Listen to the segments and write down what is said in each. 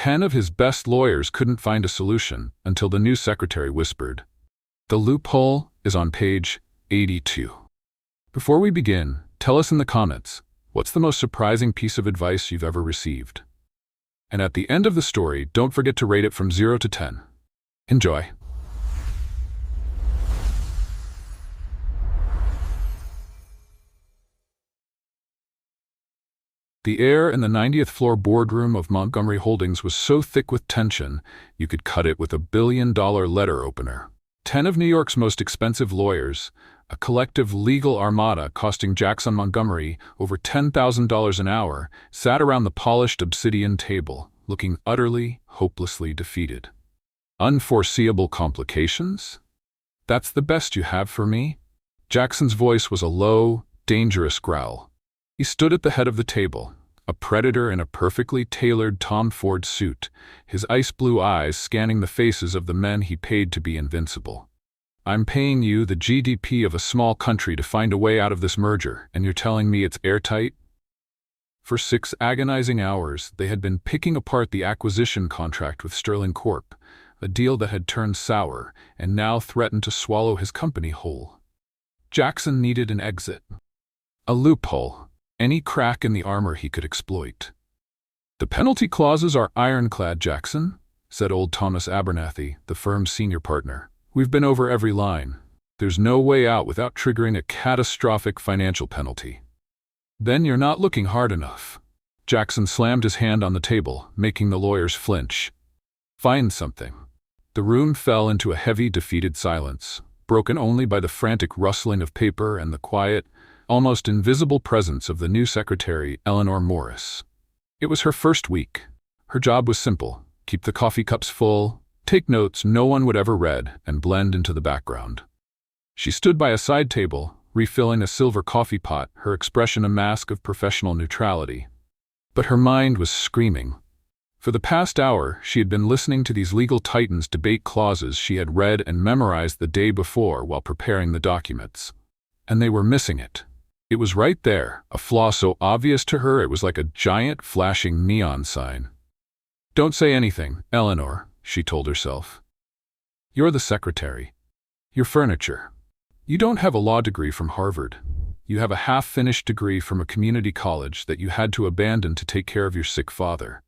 10 of his best lawyers couldn't find a solution until the new secretary whispered, "The loophole is on page 82. Before we begin, tell us in the comments, what's the most surprising piece of advice you've ever received? And at the end of the story, don't forget to rate it from 0 to 10. Enjoy. The air in the 90th floor boardroom of Montgomery Holdings was so thick with tension, you could cut it with a billion-dollar letter opener. 10 of New York's most expensive lawyers, a collective legal armada costing Jackson Montgomery over $10,000 an hour, sat around the polished obsidian table, looking utterly, hopelessly defeated. Unforeseeable complications? That's the best you have for me? Jackson's voice was a low, dangerous growl. He stood at the head of the table, a predator in a perfectly tailored Tom Ford suit, his ice-blue eyes scanning the faces of the men he paid to be invincible. "I'm paying you the GDP of a small country to find a way out of this merger, and you're telling me it's airtight?" For 6 agonizing hours, they had been picking apart the acquisition contract with Sterling Corp., a deal that had turned sour and now threatened to swallow his company whole. Jackson needed an exit. A loophole. Any crack in the armor he could exploit. "The penalty clauses are ironclad, Jackson," said old Thomas Abernathy, the firm's senior partner. "We've been over every line. There's no way out without triggering a catastrophic financial penalty." "Then you're not looking hard enough." Jackson slammed his hand on the table, making the lawyers flinch. "Find something." The room fell into a heavy, defeated silence, broken only by the frantic rustling of paper and the quiet, almost invisible presence of the new secretary, Eleanor Morris. It was her first week. Her job was simple: keep the coffee cups full, take notes no one would ever read, and blend into the background. She stood by a side table, refilling a silver coffee pot, her expression a mask of professional neutrality. But her mind was screaming. For the past hour, she had been listening to these legal titans debate clauses she had read and memorized the day before while preparing the documents. And they were missing it. It was right there, a flaw so obvious to her it was like a giant flashing neon sign. "Don't say anything, Eleanor," she told herself. "You're the secretary. You're furniture. You don't have a law degree from Harvard. You have a half-finished degree from a community college that you had to abandon to take care of your sick father."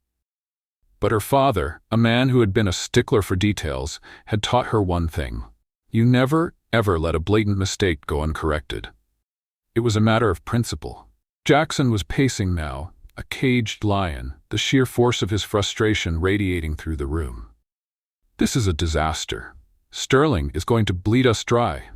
But her father, a man who had been a stickler for details, had taught her one thing. You never, ever let a blatant mistake go uncorrected. It was a matter of principle. Jackson was pacing now, a caged lion, the sheer force of his frustration radiating through the room. "This is a disaster. Sterling is going to bleed us dry."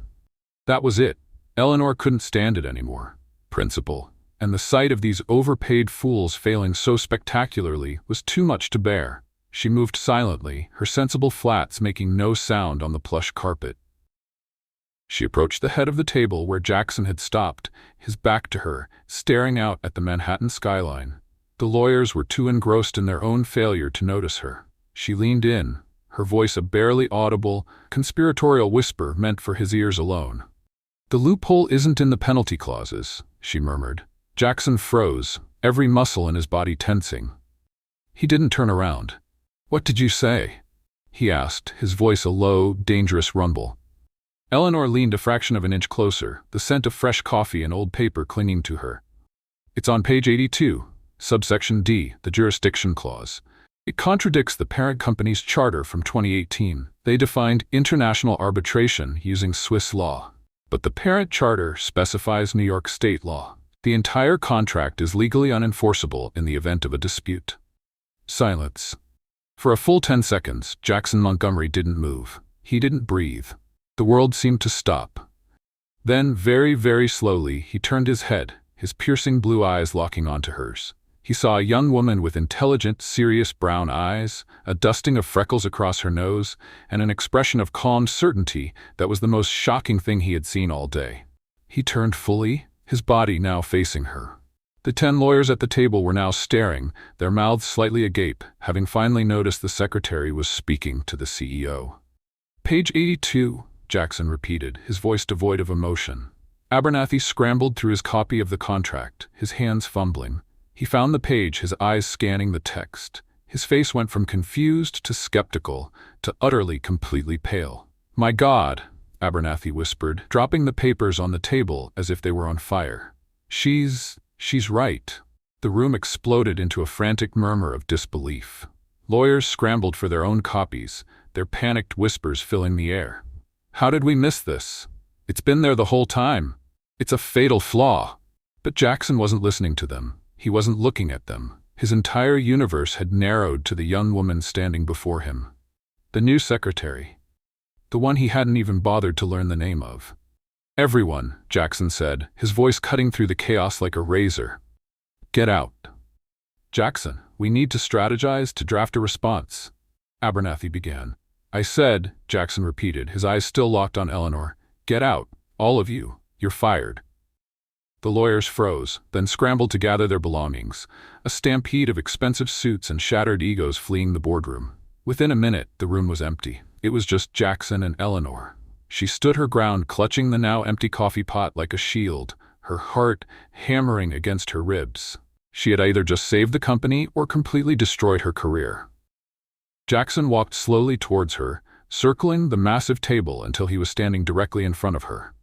That was it. Eleanor couldn't stand it anymore. Principle, and the sight of these overpaid fools failing so spectacularly was too much to bear. She moved silently, her sensible flats making no sound on the plush carpet. She approached the head of the table where Jackson had stopped, his back to her, staring out at the Manhattan skyline. The lawyers were too engrossed in their own failure to notice her. She leaned in, her voice a barely audible, conspiratorial whisper meant for his ears alone. "The loophole isn't in the penalty clauses," she murmured. Jackson froze, every muscle in his body tensing. He didn't turn around. "What did you say?" he asked, his voice a low, dangerous rumble. Eleanor leaned a fraction of an inch closer, the scent of fresh coffee and old paper clinging to her. "It's on page 82, subsection D, the jurisdiction clause. It contradicts the parent company's charter from 2018. They defined international arbitration using Swiss law. But the parent charter specifies New York state law. The entire contract is legally unenforceable in the event of a dispute." Silence. For a full 10 seconds, Jackson Montgomery didn't move. He didn't breathe. The world seemed to stop. Then, very, very slowly, he turned his head, his piercing blue eyes locking onto hers. He saw a young woman with intelligent, serious brown eyes, a dusting of freckles across her nose, and an expression of calm certainty that was the most shocking thing he had seen all day. He turned fully, his body now facing her. The 10 lawyers at the table were now staring, their mouths slightly agape, having finally noticed the secretary was speaking to the CEO. "Page 82, Jackson repeated, his voice devoid of emotion. Abernathy scrambled through his copy of the contract, his hands fumbling. He found the page, his eyes scanning the text. His face went from confused to skeptical to utterly, completely pale. "My God," Abernathy whispered, dropping the papers on the table as if they were on fire. She's right." The room exploded into a frantic murmur of disbelief. Lawyers scrambled for their own copies, their panicked whispers filling the air. "How did we miss this? It's been there the whole time. It's a fatal flaw." But Jackson wasn't listening to them. He wasn't looking at them. His entire universe had narrowed to the young woman standing before him. The new secretary. The one he hadn't even bothered to learn the name of. "Everyone," Jackson said, his voice cutting through the chaos like a razor. "Get out." "Jackson, we need to strategize to draft a response," Abernathy began. "I said," Jackson repeated, his eyes still locked on Eleanor, "get out, all of you. You're fired." The lawyers froze, then scrambled to gather their belongings, a stampede of expensive suits and shattered egos fleeing the boardroom. Within a minute, the room was empty. It was just Jackson and Eleanor. She stood her ground, clutching the now empty coffee pot like a shield, her heart hammering against her ribs. She had either just saved the company or completely destroyed her career. Jackson walked slowly towards her, circling the massive table until he was standing directly in front of her.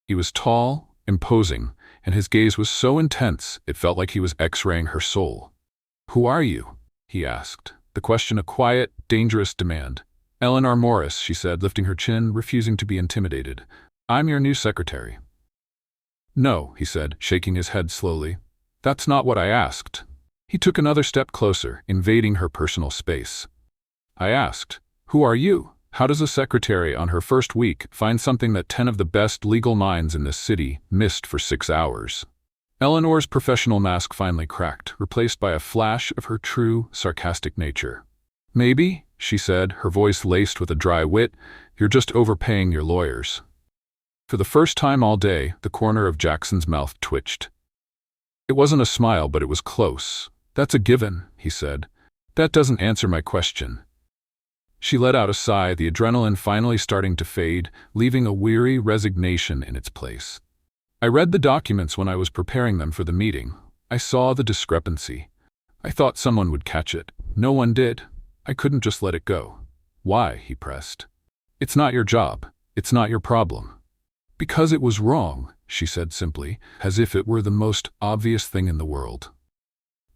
He was tall, imposing, and his gaze was so intense it felt like he was X-raying her soul. "Who are you?" he asked, the question a quiet, dangerous demand. "Eleanor Morris," she said, lifting her chin, refusing to be intimidated. "I'm your new secretary." "No," he said, shaking his head slowly. "That's not what I asked." He took another step closer, invading her personal space. "I asked, who are you? How does a secretary on her first week find something that 10 of the best legal minds in this city missed for 6 hours?" Eleanor's professional mask finally cracked, replaced by a flash of her true, sarcastic nature. "Maybe," she said, her voice laced with a dry wit, "you're just overpaying your lawyers." For the first time all day, the corner of Jackson's mouth twitched. It wasn't a smile, but it was close. "That's a given," he said. "That doesn't answer my question." She let out a sigh, the adrenaline finally starting to fade, leaving a weary resignation in its place. "I read the documents when I was preparing them for the meeting. I saw the discrepancy. I thought someone would catch it. No one did. I couldn't just let it go." "Why?" he pressed. "It's not your job. It's not your problem." "Because it was wrong," she said simply, as if it were the most obvious thing in the world.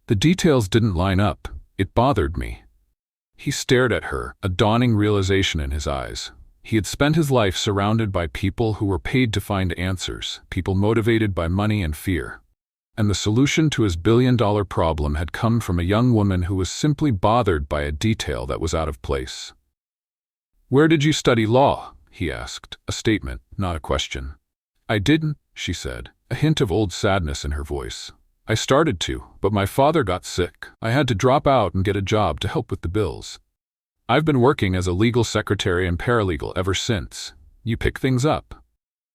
"The details didn't line up. It bothered me." He stared at her, a dawning realization in his eyes. He had spent his life surrounded by people who were paid to find answers, people motivated by money and fear. And the solution to his billion-dollar problem had come from a young woman who was simply bothered by a detail that was out of place. "Where did you study law?" he asked, a statement, not a question. "I didn't," she said, a hint of old sadness in her voice. "I started to, but my father got sick. I had to drop out and get a job to help with the bills. I've been working as a legal secretary and paralegal ever since. You pick things up."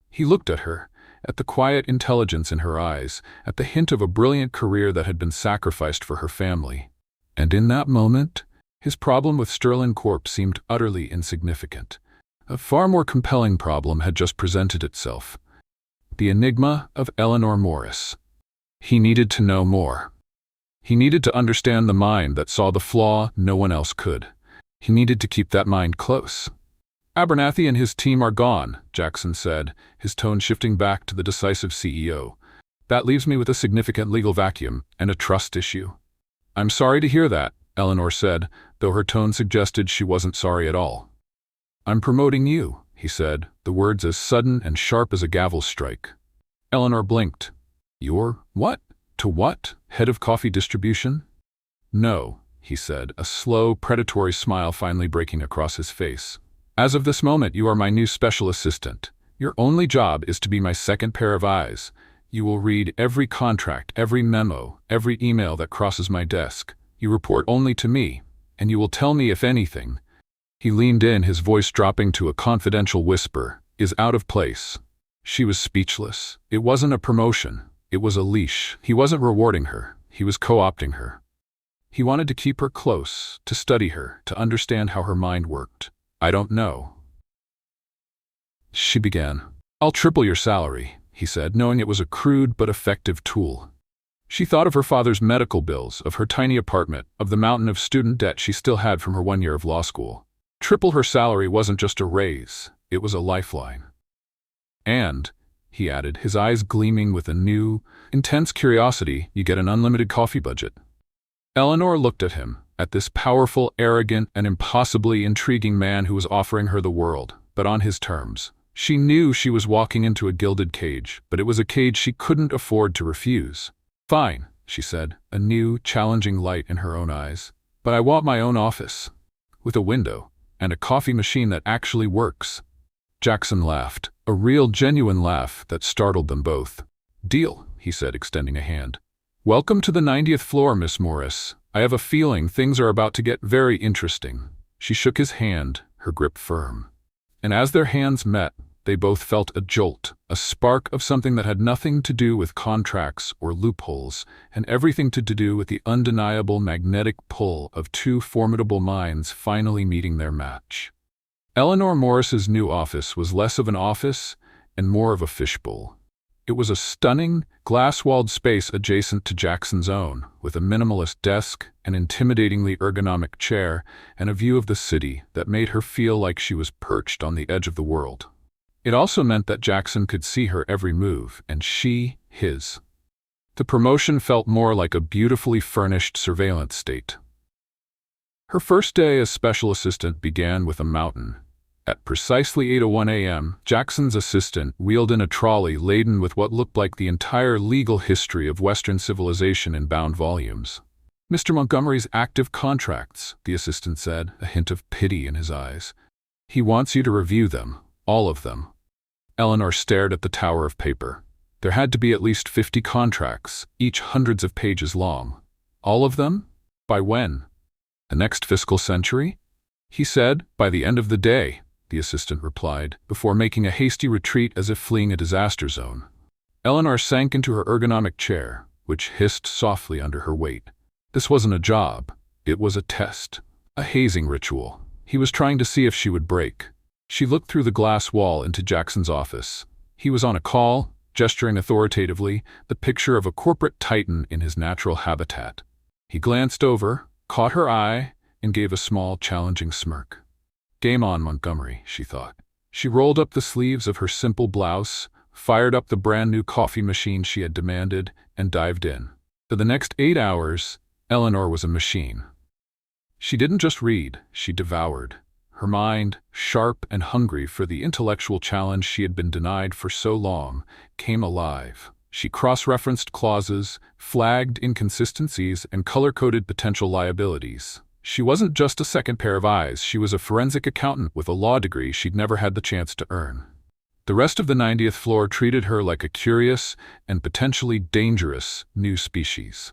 He looked at her, at the quiet intelligence in her eyes, at the hint of a brilliant career that had been sacrificed for her family. And in that moment, his problem with Sterling Corp seemed utterly insignificant. A far more compelling problem had just presented itself. The enigma of Eleanor Morris. He needed to know more. He needed to understand the mind that saw the flaw no one else could. He needed to keep that mind close. "Abernathy and his team are gone," Jackson said, his tone shifting back to the decisive CEO. "That leaves me with a significant legal vacuum and a trust issue." "I'm sorry to hear that," Eleanor said, though her tone suggested she wasn't sorry at all. "I'm promoting you," he said, the words as sudden and sharp as a gavel strike. Eleanor blinked. "You're what? To what? Head of coffee distribution?" "No," he said, a slow, predatory smile finally breaking across his face. "As of this moment, you are my new special assistant. Your only job is to be my second pair of eyes. You will read every contract, every memo, every email that crosses my desk. You report only to me, and you will tell me if anything," he leaned in, his voice dropping to a confidential whisper, "is out of place." She was speechless. It wasn't a promotion. It was a leash. He wasn't rewarding her. He was co-opting her. He wanted to keep her close, to study her, to understand how her mind worked. "I don't know," she began. "I'll triple your salary," he said, knowing it was a crude but effective tool. She thought of her father's medical bills, of her tiny apartment, of the mountain of student debt she still had from her 1 year of law school. Triple her salary wasn't just a raise, it was a lifeline. And, he added, his eyes gleaming with a new, intense curiosity, you get an unlimited coffee budget. Eleanor looked at him, at this powerful, arrogant, and impossibly intriguing man who was offering her the world, but on his terms. She knew she was walking into a gilded cage, but it was a cage she couldn't afford to refuse. Fine, she said, a new, challenging light in her own eyes. But I want my own office. With a window, and a coffee machine that actually works. Jackson laughed, a real, genuine laugh that startled them both. Deal, he said, extending a hand. Welcome to the 90th floor, Miss Morris. I have a feeling things are about to get very interesting. She shook his hand, her grip firm. And as their hands met, they both felt a jolt, a spark of something that had nothing to do with contracts or loopholes, and everything to do with the undeniable magnetic pull of two formidable minds finally meeting their match. Eleanor Morris's new office was less of an office and more of a fishbowl. It was a stunning, glass-walled space adjacent to Jackson's own, with a minimalist desk, an intimidatingly ergonomic chair, and a view of the city that made her feel like she was perched on the edge of the world. It also meant that Jackson could see her every move, and she, his. The promotion felt more like a beautifully furnished surveillance state. Her first day as special assistant began with a mountain. At precisely 8:01 a.m., Jackson's assistant wheeled in a trolley laden with what looked like the entire legal history of Western civilization in bound volumes. Mr. Montgomery's active contracts, the assistant said, a hint of pity in his eyes. He wants you to review them, all of them. Eleanor stared at the tower of paper. There had to be at least 50 contracts, each hundreds of pages long. All of them? By when? The next fiscal century? He said, by the end of the day, the assistant replied, before making a hasty retreat as if fleeing a disaster zone. Eleanor sank into her ergonomic chair, which hissed softly under her weight. This wasn't a job. It was a test, a hazing ritual. He was trying to see if she would break. She looked through the glass wall into Jackson's office. He was on a call, gesturing authoritatively, the picture of a corporate titan in his natural habitat. He glanced over, caught her eye, and gave a small, challenging smirk. Game on, Montgomery, she thought. She rolled up the sleeves of her simple blouse, fired up the brand-new coffee machine she had demanded, and dived in. For the next 8 hours, Eleanor was a machine. She didn't just read, she devoured. Her mind, sharp and hungry for the intellectual challenge she had been denied for so long, came alive. She cross-referenced clauses, flagged inconsistencies, and color-coded potential liabilities. She wasn't just a second pair of eyes, she was a forensic accountant with a law degree she'd never had the chance to earn. The rest of the 90th floor treated her like a curious and potentially dangerous new species.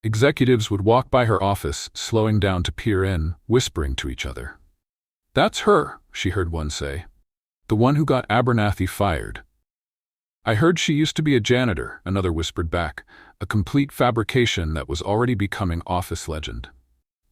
Executives would walk by her office, slowing down to peer in, whispering to each other. That's her, she heard one say. The one who got Abernathy fired. I heard she used to be a janitor, another whispered back, a complete fabrication that was already becoming office legend.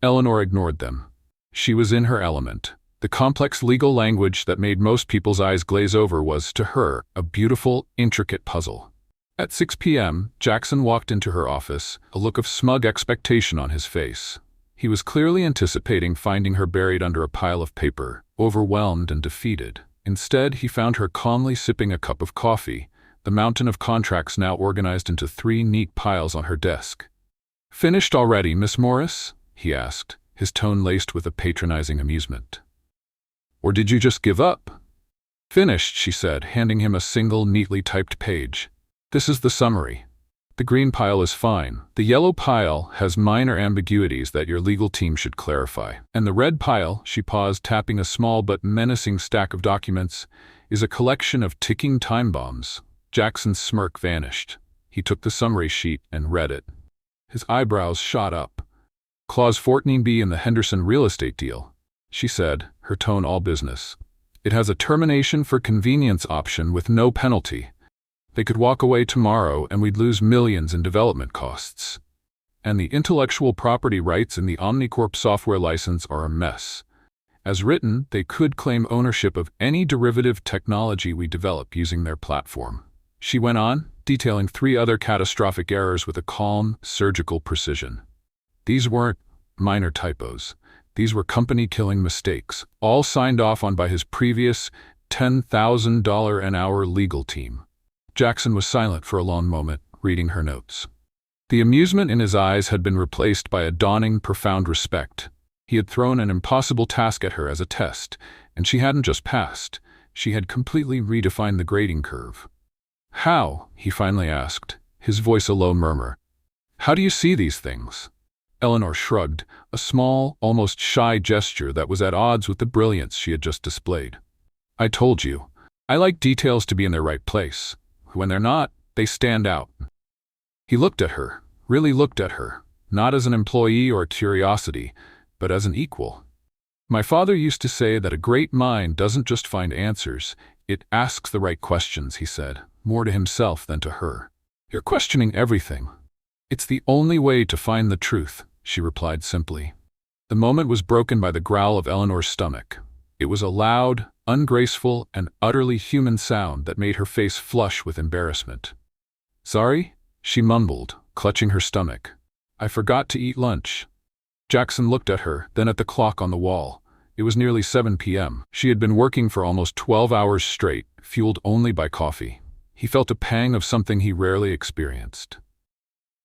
Eleanor ignored them. She was in her element. The complex legal language that made most people's eyes glaze over was, to her, a beautiful, intricate puzzle. At 6 p.m., Jackson walked into her office, a look of smug expectation on his face. He was clearly anticipating finding her buried under a pile of paper, overwhelmed and defeated. Instead, he found her calmly sipping a cup of coffee, the mountain of contracts now organized into 3 neat piles on her desk. Finished already, Miss Morris? He asked, his tone laced with a patronizing amusement. Or did you just give up? Finished, she said, handing him a single, neatly typed page. This is the summary. The green pile is fine. The yellow pile has minor ambiguities that your legal team should clarify. And the red pile, she paused, tapping a small but menacing stack of documents, is a collection of ticking time bombs. Jackson's smirk vanished. He took the summary sheet and read it. His eyebrows shot up. Clause 14B in the Henderson real estate deal, she said, her tone all business. It has a termination for convenience option with no penalty. They could walk away tomorrow and we'd lose millions in development costs. And the intellectual property rights in the Omnicorp software license are a mess. As written, they could claim ownership of any derivative technology we develop using their platform. She went on, detailing 3 other catastrophic errors with a calm, surgical precision. These weren't minor typos. These were company-killing mistakes, all signed off on by his previous $10,000 an hour legal team. Jackson was silent for a long moment, reading her notes. The amusement in his eyes had been replaced by a dawning, profound respect. He had thrown an impossible task at her as a test, and she hadn't just passed. She had completely redefined the grading curve. "How?" he finally asked, his voice a low murmur. "How do you see these things?" Eleanor shrugged, a small, almost shy gesture that was at odds with the brilliance she had just displayed. "I told you. I like details to be in their right place. When they're not, they stand out." He looked at her, really looked at her, not as an employee or a curiosity, but as an equal. "My father used to say that a great mind doesn't just find answers, it asks the right questions," he said, more to himself than to her. "You're questioning everything." "It's the only way to find the truth," she replied simply. The moment was broken by the growl of Eleanor's stomach. It was a loud, ungraceful, and utterly human sound that made her face flush with embarrassment. "Sorry?" she mumbled, clutching her stomach. "I forgot to eat lunch." Jackson looked at her, then at the clock on the wall. It was nearly 7 p.m. She had been working for almost 12 hours straight, fueled only by coffee. He felt a pang of something he rarely experienced.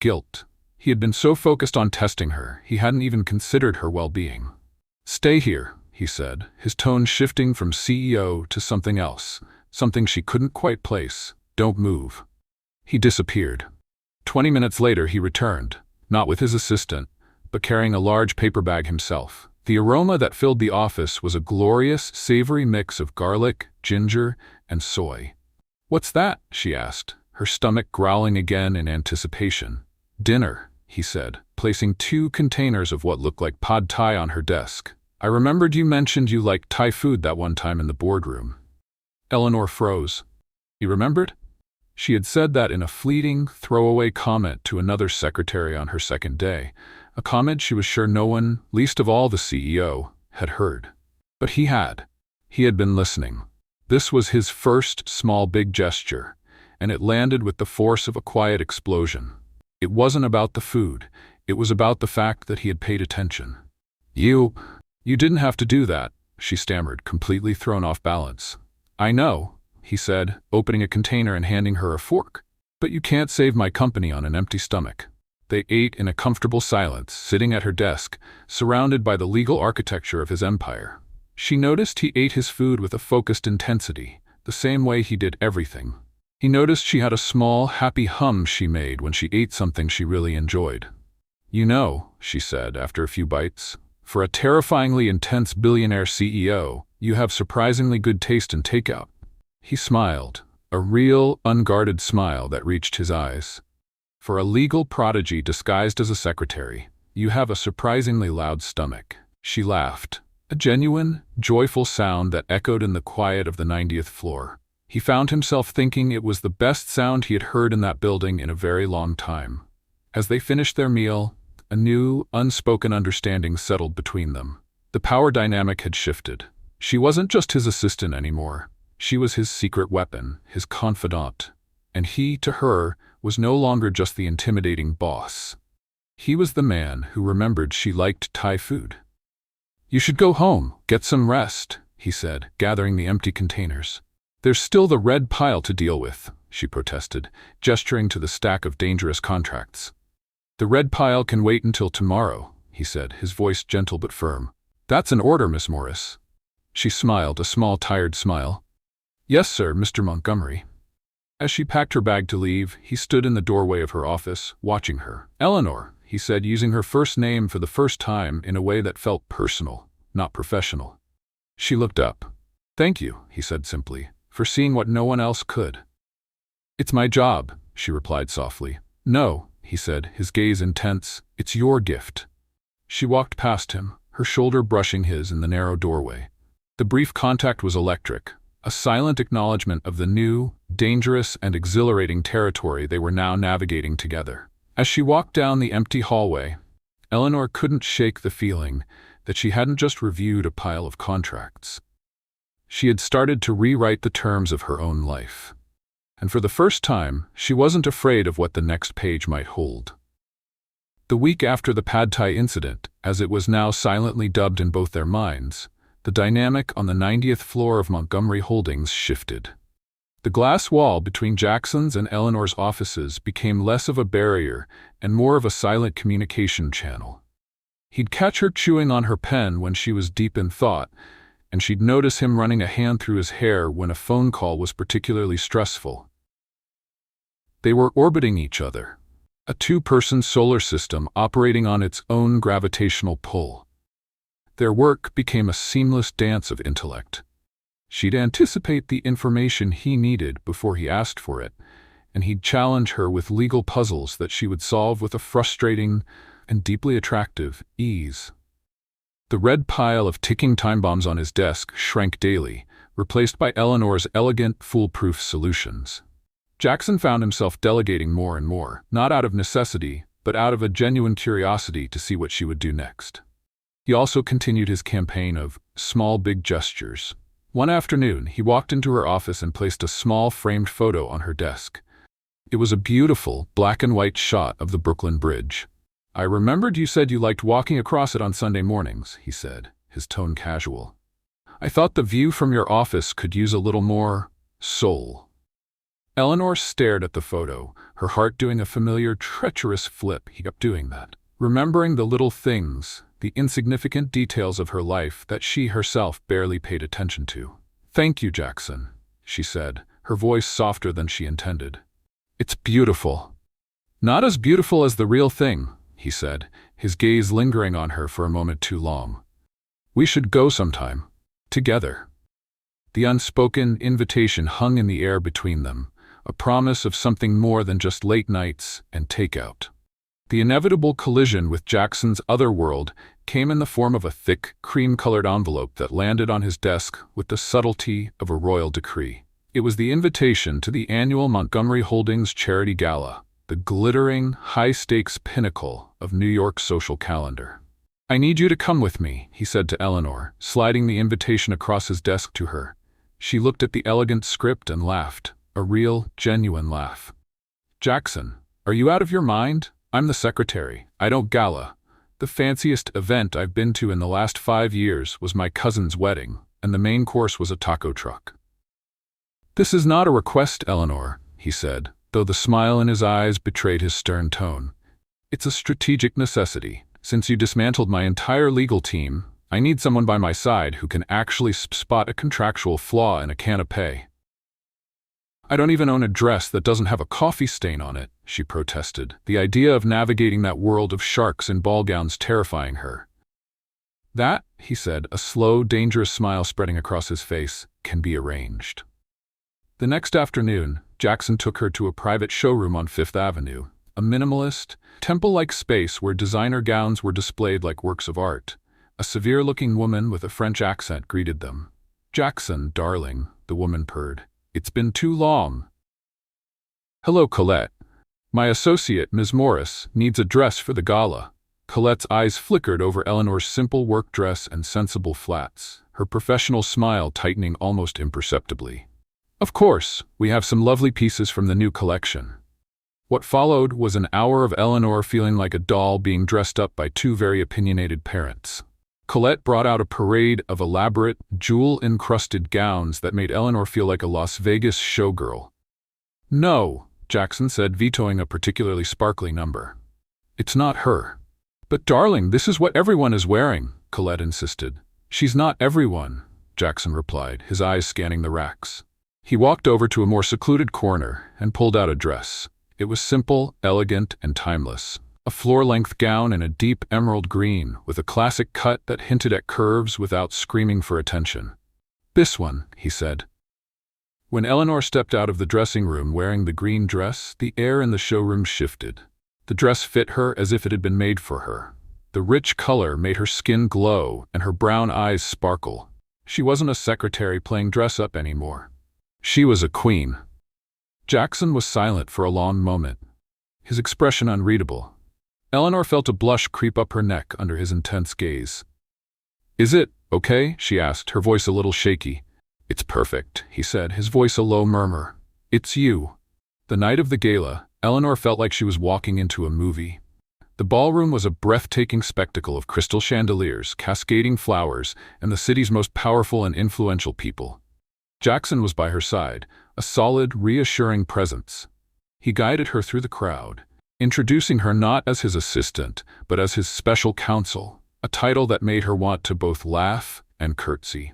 Guilt. He had been so focused on testing her, he hadn't even considered her well-being. "Stay here," he said, his tone shifting from CEO to something else, something she couldn't quite place. "Don't move." He disappeared. 20 minutes later he returned, not with his assistant, but carrying a large paper bag himself. The aroma that filled the office was a glorious, savory mix of garlic, ginger, and soy. "What's that?" she asked, her stomach growling again in anticipation. "Dinner," he said, placing 2 containers of what looked like pad thai on her desk. "I remembered you mentioned you liked Thai food that one time in the boardroom." Eleanor froze. He remembered? She had said that in a fleeting, throwaway comment to another secretary on her second day, a comment she was sure no one, least of all the CEO, had heard. But he had. He had been listening. This was his first small big gesture, and it landed with the force of a quiet explosion. It wasn't about the food. It was about the fact that he had paid attention. You didn't have to do that," she stammered, completely thrown off balance. "I know," he said, opening a container and handing her a fork. "But you can't save my company on an empty stomach." They ate in a comfortable silence, sitting at her desk, surrounded by the legal architecture of his empire. She noticed he ate his food with a focused intensity, the same way he did everything. He noticed she had a small, happy hum she made when she ate something she really enjoyed. "You know," she said after a few bites, "for a terrifyingly intense billionaire CEO, you have surprisingly good taste in takeout." He smiled, a real, unguarded smile that reached his eyes. "For a legal prodigy disguised as a secretary, you have a surprisingly loud stomach." She laughed, a genuine, joyful sound that echoed in the quiet of the 90th floor. He found himself thinking it was the best sound he had heard in that building in a very long time. As they finished their meal, a new, unspoken understanding settled between them. The power dynamic had shifted. She wasn't just his assistant anymore. She was his secret weapon, his confidant. And he, to her, was no longer just the intimidating boss. He was the man who remembered she liked Thai food. "You should go home, get some rest," he said, gathering the empty containers. "There's still the red pile to deal with," she protested, gesturing to the stack of dangerous contracts. "The red pile can wait until tomorrow," he said, his voice gentle but firm. "That's an order, Miss Morris." She smiled, a small, tired smile. "Yes, sir, Mr. Montgomery." As she packed her bag to leave, he stood in the doorway of her office, watching her. "Eleanor," he said, using her first name for the first time in a way that felt personal, not professional. She looked up. "Thank you," he said simply, "for seeing what no one else could." "It's my job," she replied softly. "No," he said, his gaze intense, "it's your gift." She walked past him, her shoulder brushing his in the narrow doorway. The brief contact was electric, a silent acknowledgement of the new, dangerous, and exhilarating territory they were now navigating together. As she walked down the empty hallway, Eleanor couldn't shake the feeling that she hadn't just reviewed a pile of contracts. She had started to rewrite the terms of her own life. and for the first time, she wasn't afraid of what the next page might hold. The week after the pad thai incident, as it was now silently dubbed in both their minds, the dynamic on the 90th floor of Montgomery Holdings shifted. The glass wall between Jackson's and Eleanor's offices became less of a barrier and more of a silent communication channel. He'd catch her chewing on her pen when she was deep in thought, and she'd notice him running a hand through his hair when a phone call was particularly stressful. They were orbiting each other, a two-person solar system operating on its own gravitational pull. Their work became a seamless dance of intellect. She'd anticipate the information he needed before he asked for it, and he'd challenge her with legal puzzles that she would solve with a frustrating and deeply attractive ease. The red pile of ticking time bombs on his desk shrank daily, replaced by Eleanor's elegant, foolproof solutions. Jackson found himself delegating more and more, not out of necessity, but out of a genuine curiosity to see what she would do next. He also continued his campaign of small, big gestures. One afternoon, he walked into her office and placed a small framed photo on her desk. It was a beautiful, black and white shot of the Brooklyn Bridge. "I remembered you said you liked walking across it on Sunday mornings," he said, his tone casual. "I thought the view from your office could use a little more soul." Eleanor stared at the photo, her heart doing a familiar, treacherous flip. He kept doing that, remembering the little things, the insignificant details of her life that she herself barely paid attention to. "Thank you, Jackson," she said, her voice softer than she intended. "It's beautiful." "Not as beautiful as the real thing," he said, his gaze lingering on her for a moment too long. "We should go sometime. Together." The unspoken invitation hung in the air between them, a promise of something more than just late nights and takeout. The inevitable collision with Jackson's other world came in the form of a thick, cream-colored envelope that landed on his desk with the subtlety of a royal decree. It was the invitation to the annual Montgomery Holdings Charity Gala, the glittering, high-stakes pinnacle of New York's social calendar. "I need you to come with me," he said to Eleanor, sliding the invitation across his desk to her. She looked at the elegant script and laughed, a real, genuine laugh. "Jackson, are you out of your mind? I'm the secretary. I don't gala. The fanciest event I've been to in the last 5 years was my cousin's wedding, and the main course was a taco truck." "This is not a request, Eleanor," he said, though the smile in his eyes betrayed his stern tone. "It's a strategic necessity. Since you dismantled my entire legal team, I need someone by my side who can actually spot a contractual flaw in a can of pay." "I don't even own a dress that doesn't have a coffee stain on it," she protested, the idea of navigating that world of sharks in ball gowns terrifying her. "That," he said, a slow, dangerous smile spreading across his face, "can be arranged." The next afternoon, Jackson took her to a private showroom on Fifth Avenue, a minimalist, temple-like space where designer gowns were displayed like works of art. A severe-looking woman with a French accent greeted them. "Jackson, darling," the woman purred. "It's been too long." "Hello, Colette. My associate, Ms. Morris, needs a dress for the gala." Colette's eyes flickered over Eleanor's simple work dress and sensible flats, her professional smile tightening almost imperceptibly. "Of course, we have some lovely pieces from the new collection." What followed was an hour of Eleanor feeling like a doll being dressed up by two very opinionated parents. Colette brought out a parade of elaborate, jewel-encrusted gowns that made Eleanor feel like a Las Vegas showgirl. "No," Jackson said, vetoing a particularly sparkly number. "It's not her." "But darling, this is what everyone is wearing," Colette insisted. "She's not everyone," Jackson replied, his eyes scanning the racks. He walked over to a more secluded corner and pulled out a dress. It was simple, elegant, and timeless. A floor-length gown in a deep emerald green, with a classic cut that hinted at curves without screaming for attention. "This one," he said. When Eleanor stepped out of the dressing room wearing the green dress, the air in the showroom shifted. The dress fit her as if it had been made for her. The rich color made her skin glow and her brown eyes sparkle. She wasn't a secretary playing dress-up anymore. She was a queen. Jackson was silent for a long moment, his expression unreadable. Eleanor felt a blush creep up her neck under his intense gaze. "Is it okay?" she asked, her voice a little shaky. "It's perfect," he said, his voice a low murmur. It's you. The night of the gala, Eleanor felt like she was walking into a movie. The ballroom was a breathtaking spectacle of crystal chandeliers, cascading flowers, and the city's most powerful and influential people. Jackson was by her side, a solid, reassuring presence. He guided her through the crowd, introducing her not as his assistant, but as his special counsel, a title that made her want to both laugh and curtsy.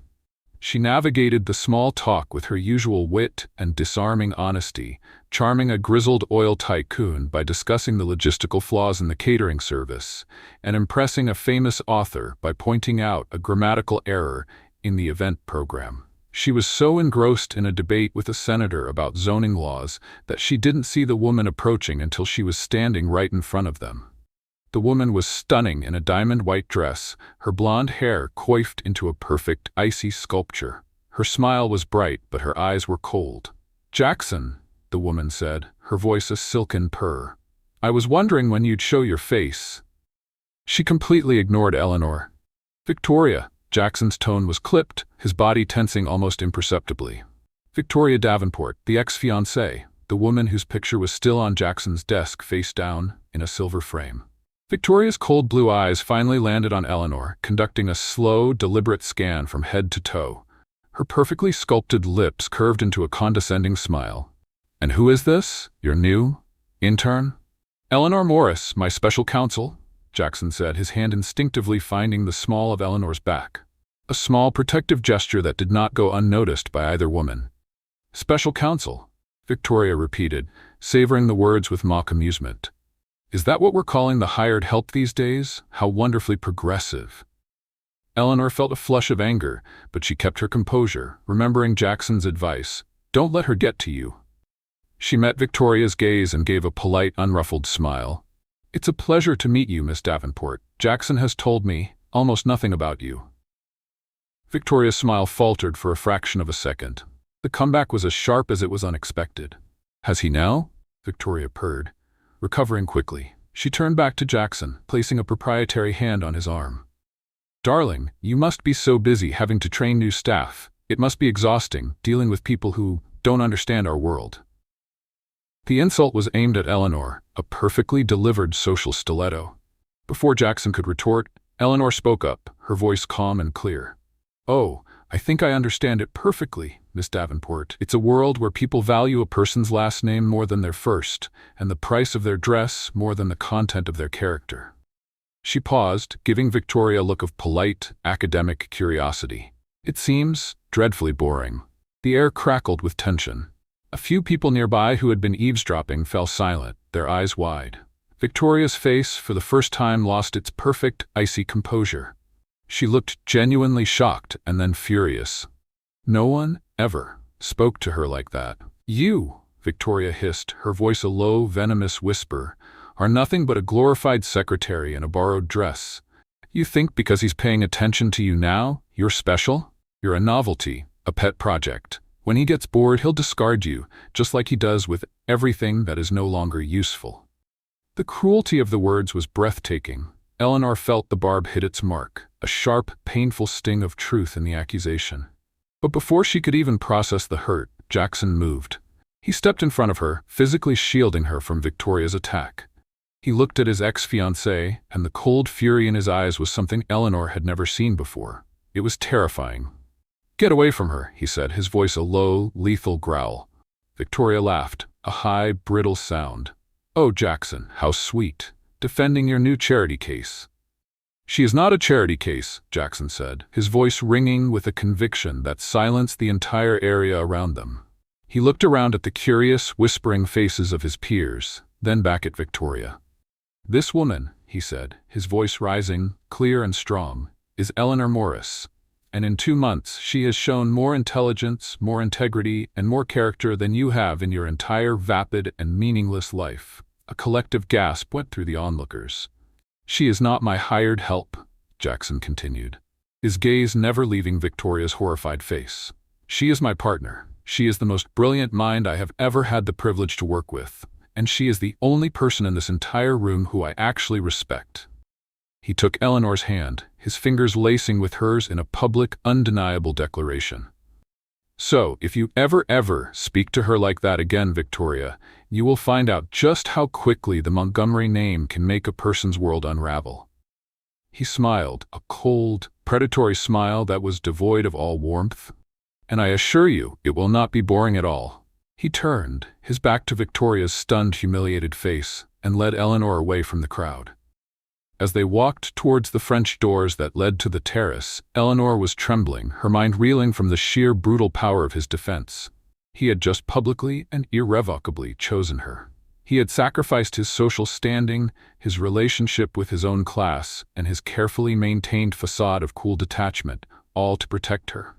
She navigated the small talk with her usual wit and disarming honesty, charming a grizzled oil tycoon by discussing the logistical flaws in the catering service, and impressing a famous author by pointing out a grammatical error in the event program. She was so engrossed in a debate with a senator about zoning laws that she didn't see the woman approaching until she was standing right in front of them. The woman was stunning in a diamond-white dress, her blonde hair coiffed into a perfect, icy sculpture. Her smile was bright, but her eyes were cold. "Jackson," the woman said, her voice a silken purr. "I was wondering when you'd show your face." She completely ignored Eleanor. "Victoria." Jackson's tone was clipped, his body tensing almost imperceptibly. "Victoria Davenport, the ex-fiancée," the woman whose picture was still on Jackson's desk face down, in a silver frame. Victoria's cold blue eyes finally landed on Eleanor, conducting a slow, deliberate scan from head to toe. Her perfectly sculpted lips curved into a condescending smile. "And who is this? Your new intern?" "Eleanor Morris, my special counsel," Jackson said, his hand instinctively finding the small of Eleanor's back. A small protective gesture that did not go unnoticed by either woman. "Special counsel," Victoria repeated, savoring the words with mock amusement. "Is that what we're calling the hired help these days? How wonderfully progressive." Eleanor felt a flush of anger, but she kept her composure, remembering Jackson's advice, "Don't let her get to you." She met Victoria's gaze and gave a polite, unruffled smile. "It's a pleasure to meet you, Miss Davenport. Jackson has told me almost nothing about you." Victoria's smile faltered for a fraction of a second. The comeback was as sharp as it was unexpected. "Has he now?" Victoria purred. Recovering quickly, she turned back to Jackson, placing a proprietary hand on his arm. "Darling, you must be so busy having to train new staff. It must be exhausting, dealing with people who don't understand our world." The insult was aimed at Eleanor, a perfectly delivered social stiletto. Before Jackson could retort, Eleanor spoke up, her voice calm and clear. "Oh, I think I understand it perfectly, Miss Davenport. It's a world where people value a person's last name more than their first, and the price of their dress more than the content of their character." She paused, giving Victoria a look of polite, academic curiosity. "It seems dreadfully boring." The air crackled with tension. A few people nearby who had been eavesdropping fell silent, their eyes wide. Victoria's face, for the first time, lost its perfect, icy composure. She looked genuinely shocked and then furious. No one, ever, spoke to her like that. "You," Victoria hissed, her voice a low, venomous whisper, "are nothing but a glorified secretary in a borrowed dress. You think because he's paying attention to you now, you're special? You're a novelty, a pet project. When he gets bored, he'll discard you, just like he does with everything that is no longer useful." The cruelty of the words was breathtaking. Eleanor felt the barb hit its mark, a sharp, painful sting of truth in the accusation. But before she could even process the hurt, Jackson moved. He stepped in front of her, physically shielding her from Victoria's attack. He looked at his ex-fiancée, and the cold fury in his eyes was something Eleanor had never seen before. It was terrifying. "Get away from her," he said, his voice a low, lethal growl. Victoria laughed, a high, brittle sound. "Oh, Jackson, how sweet. Defending your new charity case." "She is not a charity case," Jackson said, his voice ringing with a conviction that silenced the entire area around them. He looked around at the curious, whispering faces of his peers, then back at Victoria. "This woman," he said, his voice rising, clear and strong, "is Eleanor Morris. And in 2 months she has shown more intelligence, more integrity, and more character than you have in your entire vapid and meaningless life." A collective gasp went through the onlookers. "She is not my hired help," Jackson continued, his gaze never leaving Victoria's horrified face. "She is my partner. She is the most brilliant mind I have ever had the privilege to work with, and she is the only person in this entire room who I actually respect." He took Eleanor's hand, his fingers lacing with hers in a public, undeniable declaration. So, if you ever speak to her like that again, Victoria, you will find out just how quickly the Montgomery name can make a person's world unravel." He smiled, a cold, predatory smile that was devoid of all warmth. "And I assure you, it will not be boring at all." He turned, his back to Victoria's stunned, humiliated face, and led Eleanor away from the crowd. As they walked towards the French doors that led to the terrace, Eleanor was trembling, her mind reeling from the sheer brutal power of his defense. He had just publicly and irrevocably chosen her. He had sacrificed his social standing, his relationship with his own class, and his carefully maintained facade of cool detachment, all to protect her.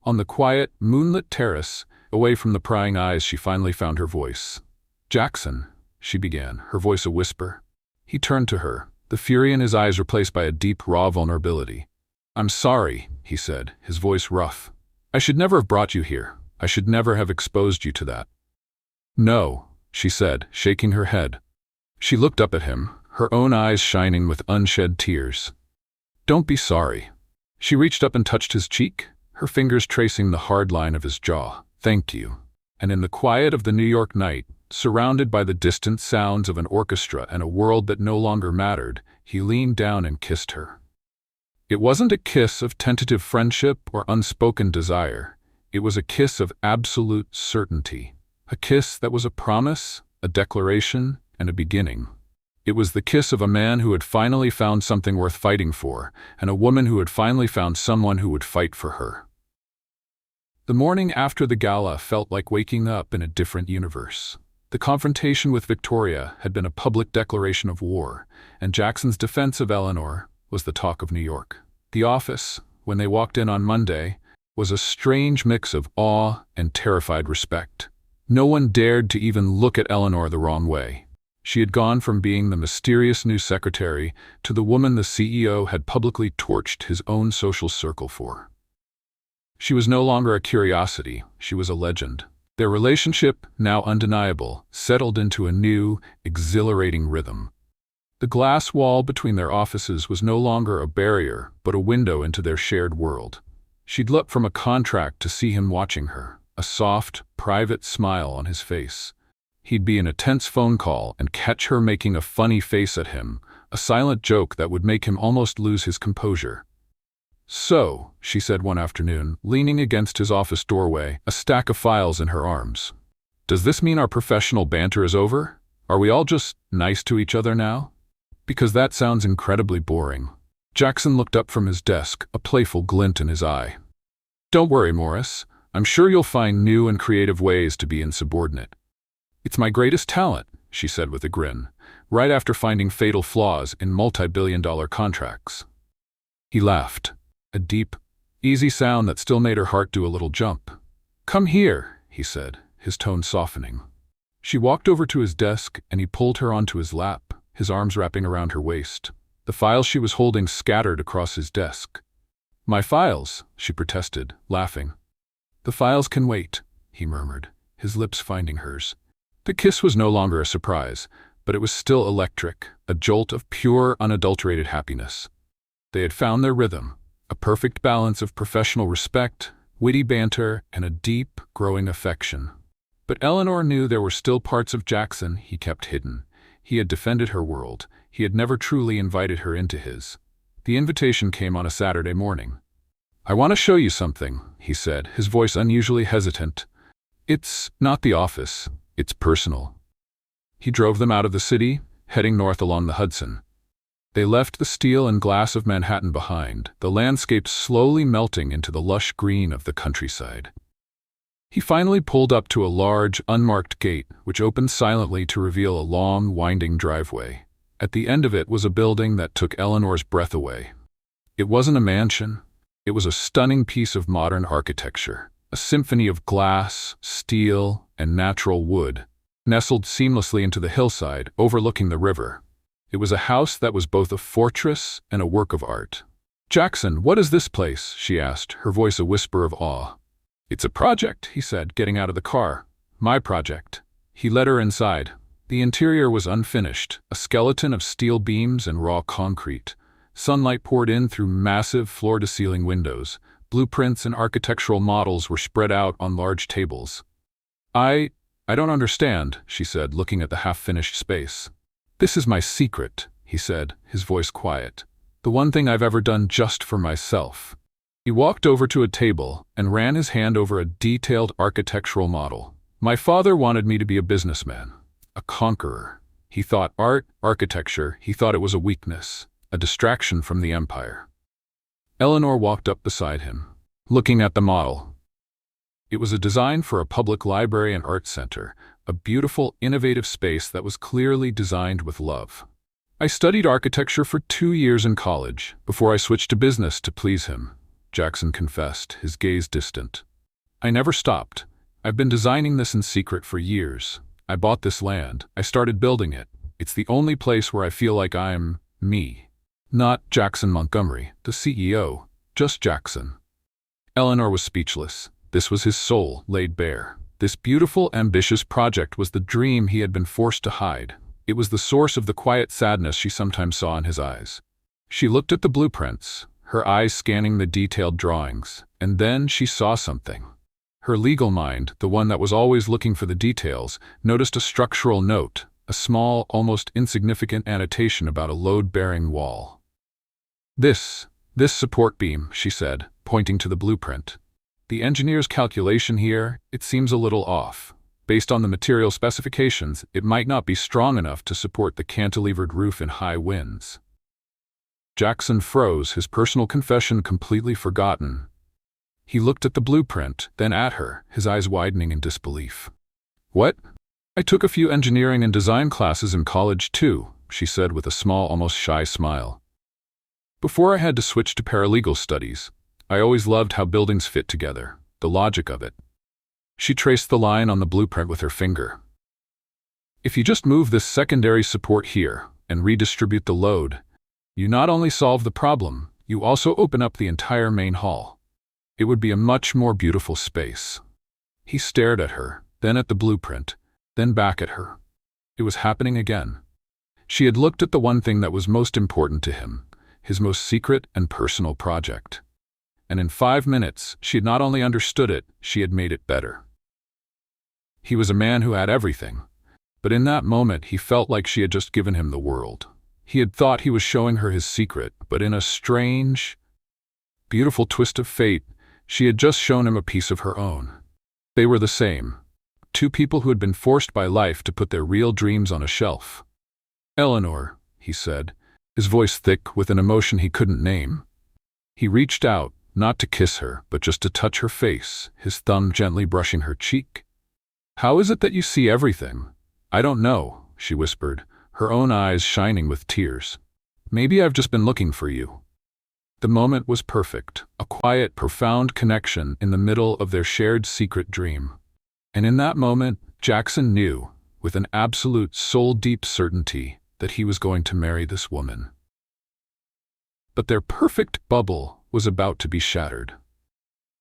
On the quiet, moonlit terrace, away from the prying eyes, she finally found her voice. "Jackson," she began, her voice a whisper. He turned to her, the fury in his eyes replaced by a deep, raw vulnerability. "I'm sorry," he said, his voice rough. "I should never have brought you here. I should never have exposed you to that." "No," she said, shaking her head. She looked up at him, her own eyes shining with unshed tears. "Don't be sorry." She reached up and touched his cheek, her fingers tracing the hard line of his jaw. "Thank you." And in the quiet of the New York night, surrounded by the distant sounds of an orchestra and a world that no longer mattered, he leaned down and kissed her. It wasn't a kiss of tentative friendship or unspoken desire. It was a kiss of absolute certainty. A kiss that was a promise, a declaration, and a beginning. It was the kiss of a man who had finally found something worth fighting for, and a woman who had finally found someone who would fight for her. The morning after the gala felt like waking up in a different universe. The confrontation with Victoria had been a public declaration of war, and Jackson's defense of Eleanor was the talk of New York. The office, when they walked in on Monday, was a strange mix of awe and terrified respect. No one dared to even look at Eleanor the wrong way. She had gone from being the mysterious new secretary to the woman the CEO had publicly torched his own social circle for. She was no longer a curiosity, she was a legend. Their relationship, now undeniable, settled into a new, exhilarating rhythm. The glass wall between their offices was no longer a barrier, but a window into their shared world. She'd look from a contract to see him watching her, a soft, private smile on his face. He'd be in a tense phone call and catch her making a funny face at him, a silent joke that would make him almost lose his composure. "So," she said one afternoon, leaning against his office doorway, a stack of files in her arms. "Does this mean our professional banter is over? Are we all just nice to each other now? Because that sounds incredibly boring." Jackson looked up from his desk, a playful glint in his eye. "Don't worry, Morris. I'm sure you'll find new and creative ways to be insubordinate." "It's my greatest talent," she said with a grin, right after finding fatal flaws in multi-billion-dollar contracts. He laughed, a deep, easy sound that still made her heart do a little jump. "Come here," he said, his tone softening. She walked over to his desk and he pulled her onto his lap, his arms wrapping around her waist. The files she was holding scattered across his desk. "My files," she protested, laughing. "The files can wait," he murmured, his lips finding hers. The kiss was no longer a surprise, but it was still electric, a jolt of pure, unadulterated happiness. They had found their rhythm, a perfect balance of professional respect, witty banter, and a deep, growing affection. But Eleanor knew there were still parts of Jackson he kept hidden. He had defended her world. He had never truly invited her into his. The invitation came on a Saturday morning. "I want to show you something," he said, his voice unusually hesitant. "It's not the office. It's personal." He drove them out of the city, heading north along the Hudson. They left the steel and glass of Manhattan behind, the landscape slowly melting into the lush green of the countryside. He finally pulled up to a large, unmarked gate, which opened silently to reveal a long, winding driveway. At the end of it was a building that took Eleanor's breath away. It wasn't a mansion. It was a stunning piece of modern architecture, a symphony of glass, steel, and natural wood, nestled seamlessly into the hillside, overlooking the river. It was a house that was both a fortress and a work of art. "Jackson, what is this place?" she asked, her voice a whisper of awe. "It's a project," he said, getting out of the car. "My project." He led her inside. The interior was unfinished, a skeleton of steel beams and raw concrete. Sunlight poured in through massive floor-to-ceiling windows, Blueprints and architectural models were spread out on large tables. I don't understand, she said, looking at the half-finished space. This is my secret, he said, his voice quiet. The one thing I've ever done just for myself. He walked over to a table and ran his hand over a detailed architectural model. My father wanted me to be a businessman, a conqueror. He thought architecture, he thought it was a weakness, a distraction from the empire. Eleanor walked up beside him, looking at the model. It was a design for a public library and art center, a beautiful, innovative space that was clearly designed with love. I studied architecture for 2 years in college, before I switched to business to please him, Jackson confessed, his gaze distant. I never stopped. I've been designing this in secret for years. I bought this land. I started building it. It's the only place where I feel like I'm me. Not Jackson Montgomery, the CEO, just Jackson. Eleanor was speechless. This was his soul, laid bare. This beautiful, ambitious project was the dream he had been forced to hide. It was the source of the quiet sadness she sometimes saw in his eyes. She looked at the blueprints, her eyes scanning the detailed drawings, and then she saw something. Her legal mind, the one that was always looking for the details, noticed a structural note, a small, almost insignificant annotation about a load-bearing wall. This support beam, she said, pointing to the blueprint. The engineer's calculation here, it seems a little off. Based on the material specifications, it might not be strong enough to support the cantilevered roof in high winds. Jackson froze, his personal confession completely forgotten. He looked at the blueprint, then at her, his eyes widening in disbelief. What? I took a few engineering and design classes in college too, she said with a small, almost shy smile. Before I had to switch to paralegal studies, I always loved how buildings fit together, the logic of it. She traced the line on the blueprint with her finger. If you just move this secondary support here and redistribute the load, you not only solve the problem, you also open up the entire main hall. It would be a much more beautiful space. He stared at her, then at the blueprint, then back at her. It was happening again. She had looked at the one thing that was most important to him, his most secret and personal project. And in 5 minutes, she had not only understood it, she had made it better. He was a man who had everything, but in that moment he felt like she had just given him the world. He had thought he was showing her his secret, but in a strange, beautiful twist of fate, she had just shown him a piece of her own. They were the same, 2 people who had been forced by life to put their real dreams on a shelf. Eleanor, he said, his voice thick with an emotion he couldn't name. He reached out, not to kiss her, but just to touch her face, his thumb gently brushing her cheek. How is it that you see everything? I don't know, she whispered, her own eyes shining with tears. Maybe I've just been looking for you. The moment was perfect, a quiet, profound connection in the middle of their shared secret dream. And in that moment, Jackson knew, with an absolute soul-deep certainty, that he was going to marry this woman. But their perfect bubble was about to be shattered.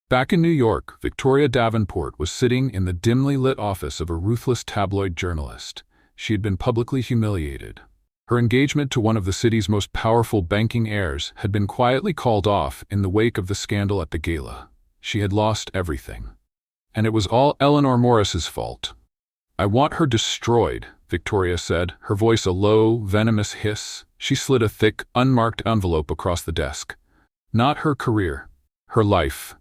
Back in New York, Victoria Davenport was sitting in the dimly lit office of a ruthless tabloid journalist. She had been publicly humiliated. Her engagement to one of the city's most powerful banking heirs had been quietly called off in the wake of the scandal at the gala. She had lost everything. And it was all Eleanor Morris's fault. I want her destroyed, Victoria said, her voice a low, venomous hiss. She slid a thick, unmarked envelope across the desk. Not her career, her life.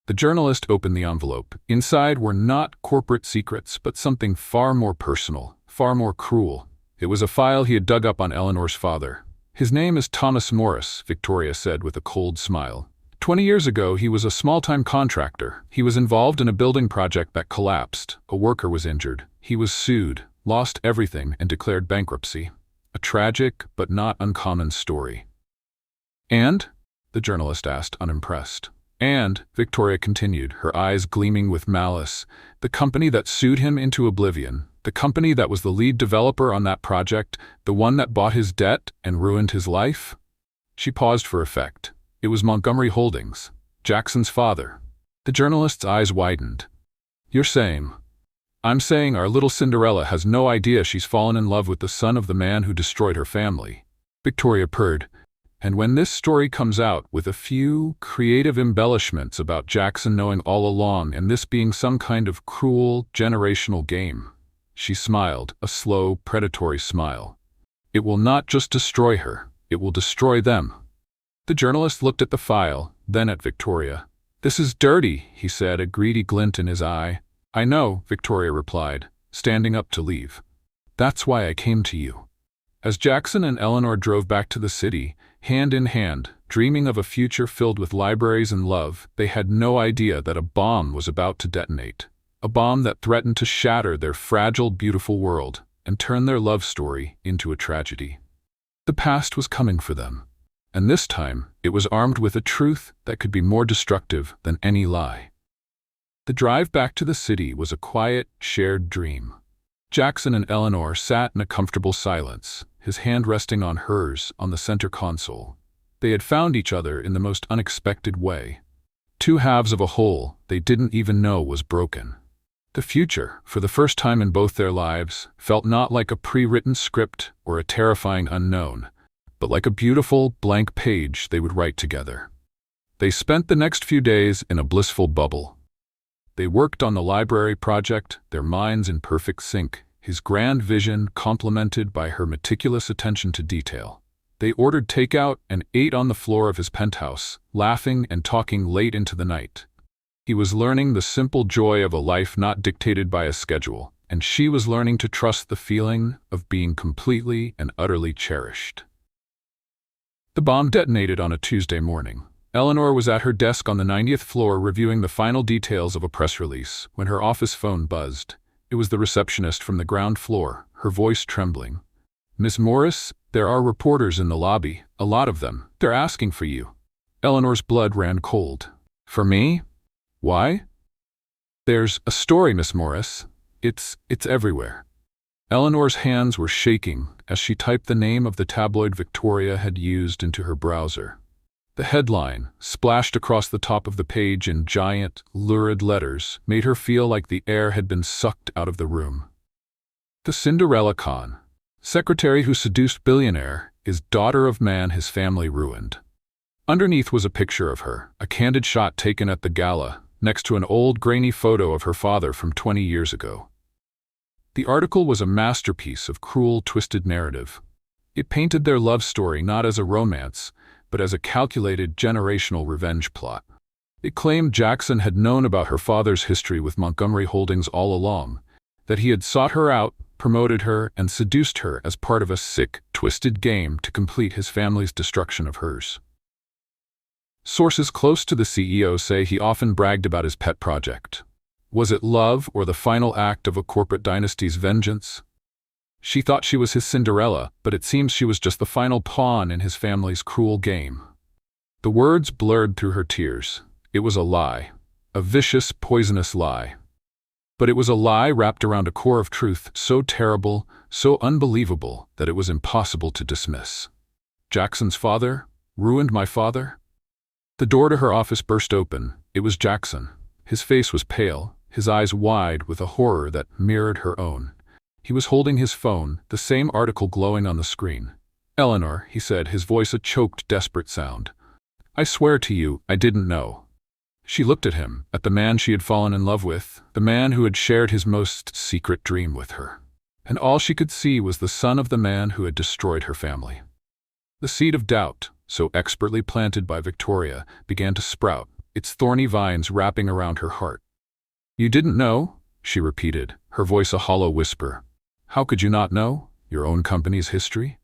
The journalist opened the envelope. Inside were not corporate secrets, but something far more personal, far more cruel. It was a file he had dug up on Eleanor's father. His name is Thomas Morris, Victoria said with a cold smile. 20 years ago, he was a small-time contractor. He was involved in a building project that collapsed. A worker was injured. He was sued, lost everything, and declared bankruptcy. A tragic, but not uncommon story. And? The journalist asked, unimpressed. And, Victoria continued, her eyes gleaming with malice, the company that sued him into oblivion, the company that was the lead developer on that project, the one that bought his debt and ruined his life? She paused for effect. It was Montgomery Holdings, Jackson's father. The journalist's eyes widened. You're saying? I'm saying our little Cinderella has no idea she's fallen in love with the son of the man who destroyed her family. Victoria purred. And when this story comes out with a few creative embellishments about Jackson knowing all along and this being some kind of cruel, generational game, she smiled, a slow, predatory smile. It will not just destroy her, it will destroy them. The journalist looked at the file, then at Victoria. "This is dirty," he said, a greedy glint in his eye. "I know," Victoria replied, standing up to leave. "That's why I came to you." As Jackson and Eleanor drove back to the city, hand in hand, dreaming of a future filled with libraries and love, they had no idea that a bomb was about to detonate. A bomb that threatened to shatter their fragile, beautiful world and turn their love story into a tragedy. The past was coming for them, and this time it was armed with a truth that could be more destructive than any lie. The drive back to the city was a quiet, shared dream. Jackson and Eleanor sat in a comfortable silence, his hand resting on hers on the center console. They had found each other in the most unexpected way. Two halves of a whole they didn't even know was broken. The future, for the first time in both their lives, felt not like a pre-written script or a terrifying unknown, but like a beautiful, blank page they would write together. They spent the next few days in a blissful bubble. They worked on the library project, their minds in perfect sync, his grand vision complemented by her meticulous attention to detail. They ordered takeout and ate on the floor of his penthouse, laughing and talking late into the night. He was learning the simple joy of a life not dictated by a schedule, and she was learning to trust the feeling of being completely and utterly cherished. The bomb detonated on a Tuesday morning. Eleanor was at her desk on the 90th floor reviewing the final details of a press release when her office phone buzzed. It was the receptionist from the ground floor, her voice trembling. "Miss Morris, there are reporters in the lobby, a lot of them. They're asking for you." Eleanor's blood ran cold. "For me? Why?" "There's a story, Miss Morris. It's everywhere." Eleanor's hands were shaking as she typed the name of the tabloid Victoria had used into her browser. The headline, splashed across the top of the page in giant, lurid letters, made her feel like the air had been sucked out of the room. "The Cinderella Con. Secretary who seduced billionaire is daughter of man his family ruined." Underneath was a picture of her, a candid shot taken at the gala, next to an old, grainy photo of her father from 20 years ago. The article was a masterpiece of cruel, twisted narrative. It painted their love story not as a romance, but as a calculated generational revenge plot. It claimed Jackson had known about her father's history with Montgomery Holdings all along, that he had sought her out, promoted her, and seduced her as part of a sick, twisted game to complete his family's destruction of hers. Sources close to the CEO say he often bragged about his pet project. Was it love or the final act of a corporate dynasty's vengeance? She thought she was his Cinderella, but it seems she was just the final pawn in his family's cruel game. The words blurred through her tears. It was a lie. A vicious, poisonous lie. But it was a lie wrapped around a core of truth so terrible, so unbelievable, that it was impossible to dismiss. Jackson's father? Ruined my father? The door to her office burst open. It was Jackson. His face was pale, his eyes wide with a horror that mirrored her own. He was holding his phone, the same article glowing on the screen. "Eleanor," he said, his voice a choked, desperate sound. "I swear to you, I didn't know." She looked at him, at the man she had fallen in love with, the man who had shared his most secret dream with her. And all she could see was the son of the man who had destroyed her family. The seed of doubt, so expertly planted by Victoria, began to sprout, its thorny vines wrapping around her heart. "You didn't know?" she repeated, her voice a hollow whisper. "How could you not know? Your own company's history?"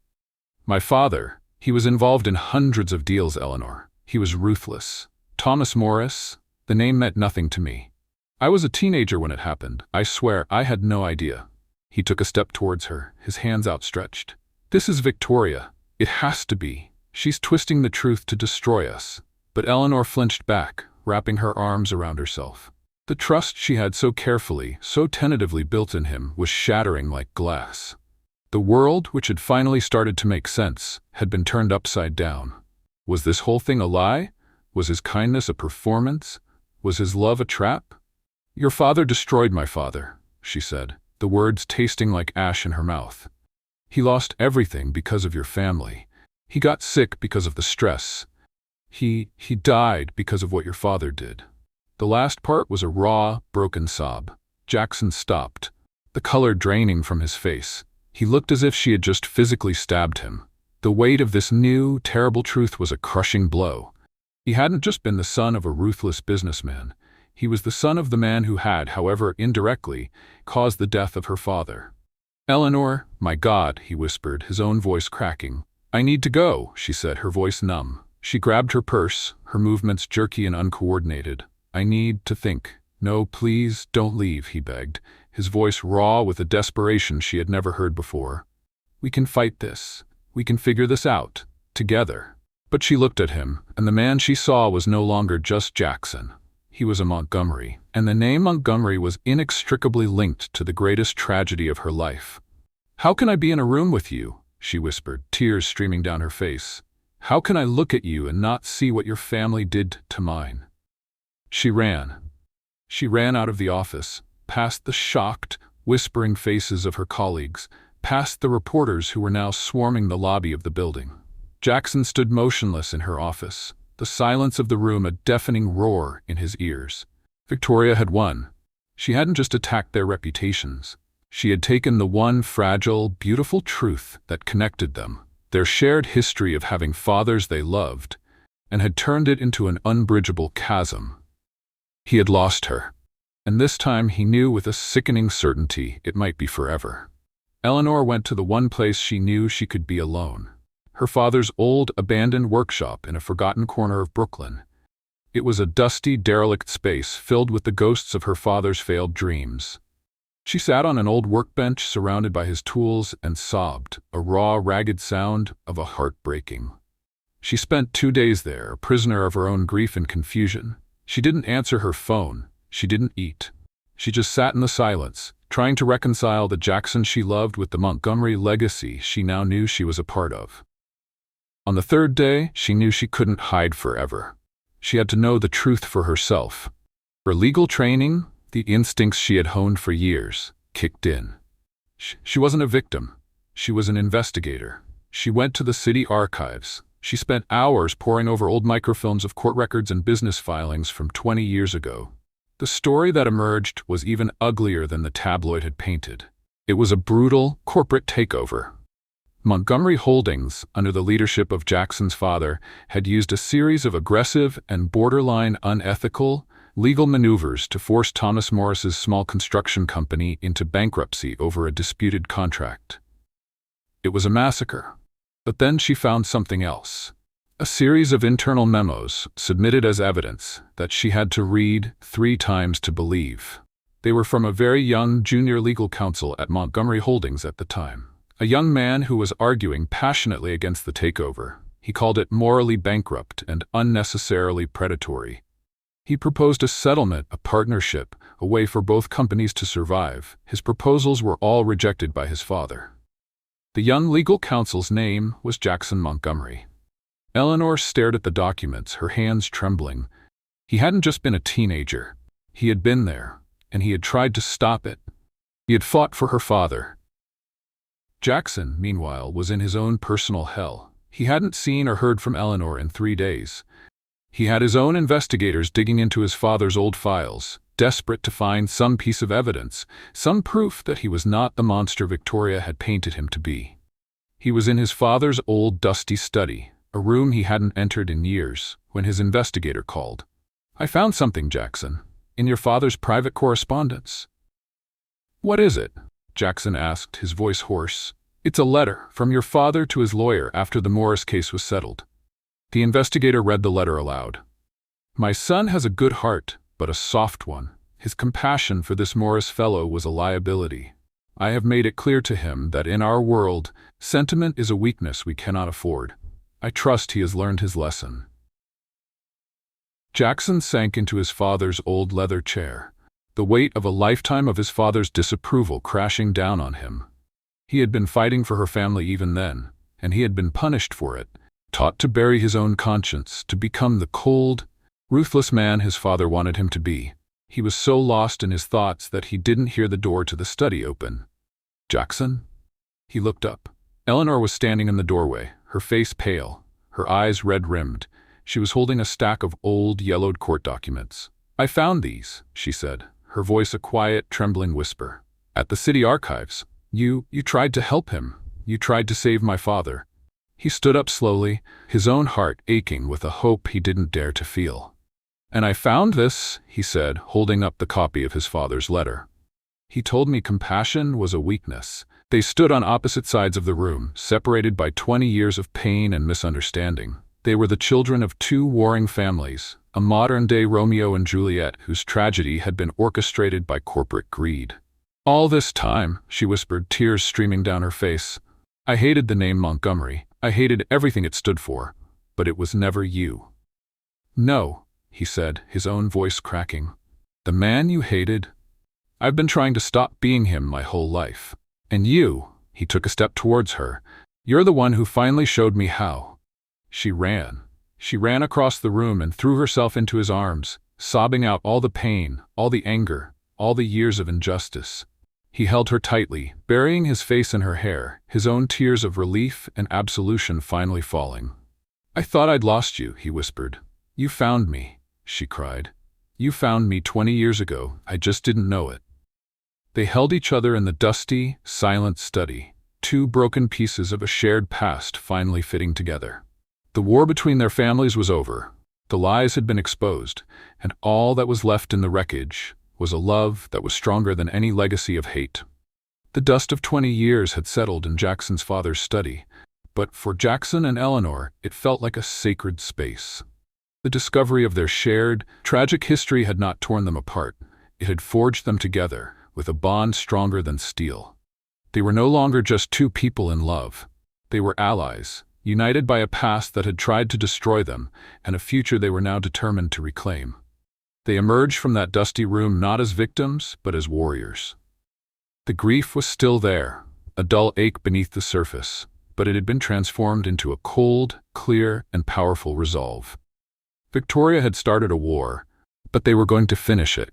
"My father, he was involved in hundreds of deals, Eleanor. He was ruthless. Thomas Morris, the name meant nothing to me. I was a teenager when it happened. I swear I had no idea." He took a step towards her, his hands outstretched. "This is Victoria. It has to be. She's twisting the truth to destroy us." But Eleanor flinched back, wrapping her arms around herself. The trust she had so carefully, so tentatively built in him was shattering like glass. The world, which had finally started to make sense, had been turned upside down. Was this whole thing a lie? Was his kindness a performance? Was his love a trap? "Your father destroyed my father," she said, the words tasting like ash in her mouth. "He lost everything because of your family. He got sick because of the stress. He died because of what your father did." The last part was a raw, broken sob. Jackson stopped, the color draining from his face. He looked as if she had just physically stabbed him. The weight of this new, terrible truth was a crushing blow. He hadn't just been the son of a ruthless businessman. He was the son of the man who had, however indirectly, caused the death of her father. "Eleanor, my God," he whispered, his own voice cracking. "I need to go," she said, her voice numb. She grabbed her purse, her movements jerky and uncoordinated. "I need to think." "No, please, don't leave," he begged, his voice raw with a desperation she had never heard before. "We can fight this. We can figure this out. Together." But she looked at him, and the man she saw was no longer just Jackson. He was a Montgomery, and the name Montgomery was inextricably linked to the greatest tragedy of her life. "How can I be in a room with you?" she whispered, tears streaming down her face. "How can I look at you and not see what your family did to mine?" She ran. She ran out of the office, past the shocked, whispering faces of her colleagues, past the reporters who were now swarming the lobby of the building. Jackson stood motionless in her office, the silence of the room a deafening roar in his ears. Victoria had won. She hadn't just attacked their reputations. She had taken the one fragile, beautiful truth that connected them, their shared history of having fathers they loved, and had turned it into an unbridgeable chasm. He had lost her, and this time he knew with a sickening certainty it might be forever. Eleanor went to the one place she knew she could be alone. Her father's old, abandoned workshop in a forgotten corner of Brooklyn. It was a dusty, derelict space filled with the ghosts of her father's failed dreams. She sat on an old workbench surrounded by his tools and sobbed, a raw, ragged sound of a heart breaking. She spent 2 days there, a prisoner of her own grief and confusion. She didn't answer her phone. She didn't eat. She just sat in the silence, trying to reconcile the Jackson she loved with the Montgomery legacy she now knew she was a part of. On the 3rd day, she knew she couldn't hide forever. She had to know the truth for herself. Her legal training, the instincts she had honed for years, kicked in. She wasn't a victim. She was an investigator. She went to the city archives. She spent hours poring over old microfilms of court records and business filings from 20 years ago. The story that emerged was even uglier than the tabloid had painted. It was a brutal, corporate takeover. Montgomery Holdings, under the leadership of Jackson's father, had used a series of aggressive and borderline unethical legal maneuvers to force Thomas Morris's small construction company into bankruptcy over a disputed contract. It was a massacre. But then she found something else. A series of internal memos, submitted as evidence, that she had to read 3 times to believe. They were from a very young junior legal counsel at Montgomery Holdings at the time. A young man who was arguing passionately against the takeover. He called it morally bankrupt and unnecessarily predatory. He proposed a settlement, a partnership, a way for both companies to survive. His proposals were all rejected by his father. The young legal counsel's name was Jackson Montgomery. Eleanor stared at the documents, her hands trembling. He hadn't just been a teenager. He had been there, and he had tried to stop it. He had fought for her father. Jackson, meanwhile, was in his own personal hell. He hadn't seen or heard from Eleanor in 3 days. He had his own investigators digging into his father's old files, desperate to find some piece of evidence, some proof that he was not the monster Victoria had painted him to be. He was in his father's old dusty study, a room he hadn't entered in years, when his investigator called. "I found something, Jackson, in your father's private correspondence." "What is it?" Jackson asked, his voice hoarse. "It's a letter from your father to his lawyer after the Morris case was settled." The investigator read the letter aloud. "My son has a good heart, but a soft one. His compassion for this Morris fellow was a liability. I have made it clear to him that in our world, sentiment is a weakness we cannot afford. I trust he has learned his lesson." Jackson sank into his father's old leather chair, the weight of a lifetime of his father's disapproval crashing down on him. He had been fighting for her family even then, and he had been punished for it, taught to bury his own conscience, to become the cold, ruthless man his father wanted him to be. He was so lost in his thoughts that he didn't hear the door to the study open. "Jackson?" He looked up. Eleanor was standing in the doorway, her face pale, her eyes red-rimmed. She was holding a stack of old, yellowed court documents. "I found these," she said, her voice a quiet, trembling whisper. "At the city archives. You tried to help him. You tried to save my father." He stood up slowly, his own heart aching with a hope he didn't dare to feel. "And I found this," he said, holding up the copy of his father's letter. "He told me compassion was a weakness." They stood on opposite sides of the room, separated by 20 years of pain and misunderstanding. They were the children of two warring families, a modern-day Romeo and Juliet whose tragedy had been orchestrated by corporate greed. "All this time," she whispered, tears streaming down her face, "I hated the name Montgomery. I hated everything it stood for, but it was never you." "No," he said, his own voice cracking. "The man you hated? I've been trying to stop being him my whole life. And you," he took a step towards her, "you're the one who finally showed me how." She ran. She ran across the room and threw herself into his arms, sobbing out all the pain, all the anger, all the years of injustice. He held her tightly, burying his face in her hair, his own tears of relief and absolution finally falling. "I thought I'd lost you," he whispered. "You found me," she cried. "You found me 20 years ago. I just didn't know it." They held each other in the dusty, silent study, two broken pieces of a shared past finally fitting together. The war between their families was over. The lies had been exposed, and all that was left in the wreckage was a love that was stronger than any legacy of hate. The dust of 20 years had settled in Jackson's father's study, but for Jackson and Eleanor, it felt like a sacred space. The discovery of their shared, tragic history had not torn them apart. It had forged them together, with a bond stronger than steel. They were no longer just two people in love. They were allies, united by a past that had tried to destroy them, and a future they were now determined to reclaim. They emerged from that dusty room not as victims, but as warriors. The grief was still there, a dull ache beneath the surface, but it had been transformed into a cold, clear, and powerful resolve. Victoria had started a war, but they were going to finish it.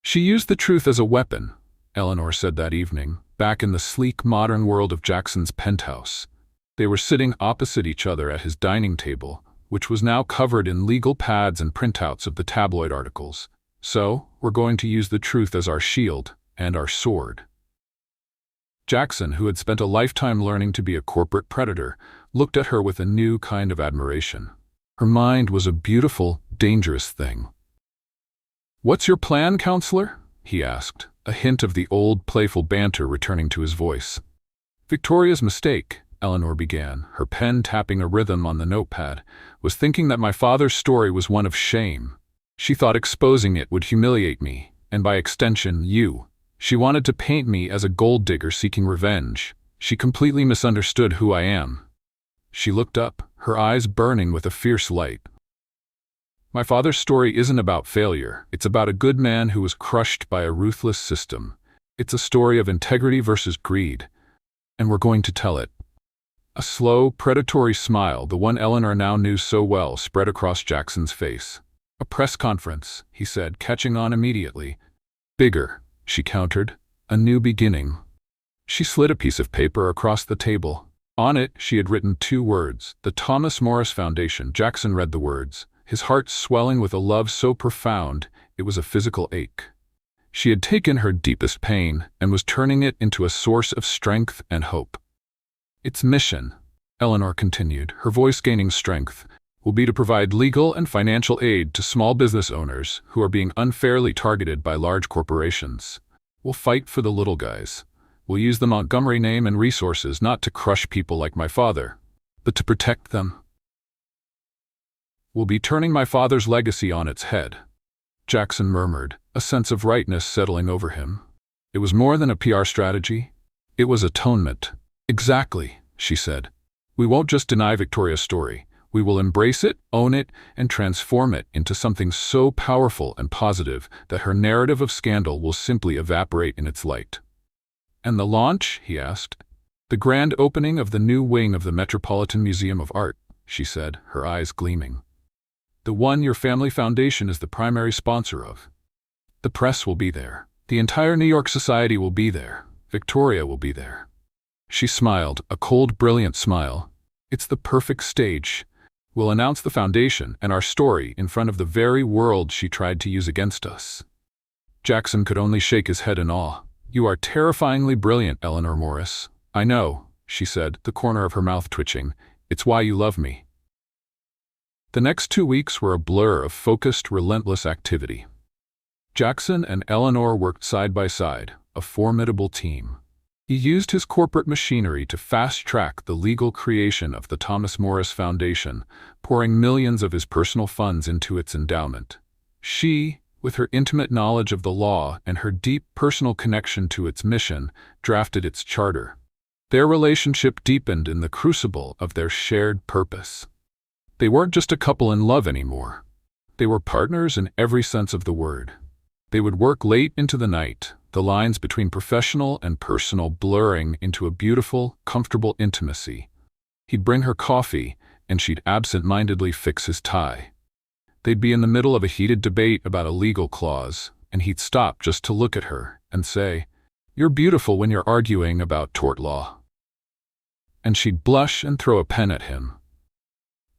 She used the truth as a weapon, Eleanor said that evening, back in the sleek modern world of Jackson's penthouse. They were sitting opposite each other at his dining table, which was now covered in legal pads and printouts of the tabloid articles. "So, we're going to use the truth as our shield and our sword." Jackson, who had spent a lifetime learning to be a corporate predator, looked at her with a new kind of admiration. Her mind was a beautiful, dangerous thing. "What's your plan, counselor?" he asked, a hint of the old, playful banter returning to his voice. "Victoria's mistake," Eleanor began, her pen tapping a rhythm on the notepad, "was thinking that my father's story was one of shame. She thought exposing it would humiliate me, and by extension, you. She wanted to paint me as a gold digger seeking revenge. She completely misunderstood who I am." She looked up, her eyes burning with a fierce light. "My father's story isn't about failure. It's about a good man who was crushed by a ruthless system. It's a story of integrity versus greed. And we're going to tell it." A slow, predatory smile, the one Eleanor now knew so well, spread across Jackson's face. "A press conference," he said, catching on immediately. "Bigger," she countered. "A new beginning." She slid a piece of paper across the table. On it, she had written 2 words, "The Thomas Morris Foundation." Jackson read the words, his heart swelling with a love so profound it was a physical ache. She had taken her deepest pain and was turning it into a source of strength and hope. "Its mission," Eleanor continued, her voice gaining strength, "will be to provide legal and financial aid to small business owners who are being unfairly targeted by large corporations. We'll fight for the little guys. We'll use the Montgomery name and resources not to crush people like my father, but to protect them. We'll be turning my father's legacy on its head." Jackson murmured, a sense of rightness settling over him. It was more than a PR strategy. It was atonement. "Exactly," she said. "We won't just deny Victoria's story. We will embrace it, own it, and transform it into something so powerful and positive that her narrative of scandal will simply evaporate in its light." "And the launch?" he asked. "The grand opening of the new wing of the Metropolitan Museum of Art," she said, her eyes gleaming. "The one your family foundation is the primary sponsor of. The press will be there. The entire New York society will be there. Victoria will be there." She smiled, a cold, brilliant smile. It's the perfect stage. We'll announce the foundation and our story in front of the very world she tried to use against us." Jackson could only shake his head in awe. "You are terrifyingly brilliant, Eleanor Morris." "I know," she said, the corner of her mouth twitching. "It's why you love me." The next 2 weeks were a blur of focused, relentless activity. Jackson and Eleanor worked side by side, a formidable team. He used his corporate machinery to fast-track the legal creation of the Thomas Morris Foundation, pouring millions of his personal funds into its endowment. She, with her intimate knowledge of the law and her deep personal connection to its mission, drafted its charter. Their relationship deepened in the crucible of their shared purpose. They weren't just a couple in love anymore. They were partners in every sense of the word. They would work late into the night, the lines between professional and personal blurring into a beautiful, comfortable intimacy. He'd bring her coffee, and she'd absent-mindedly fix his tie. They'd be in the middle of a heated debate about a legal clause, and he'd stop just to look at her and say, "You're beautiful when you're arguing about tort law." And she'd blush and throw a pen at him.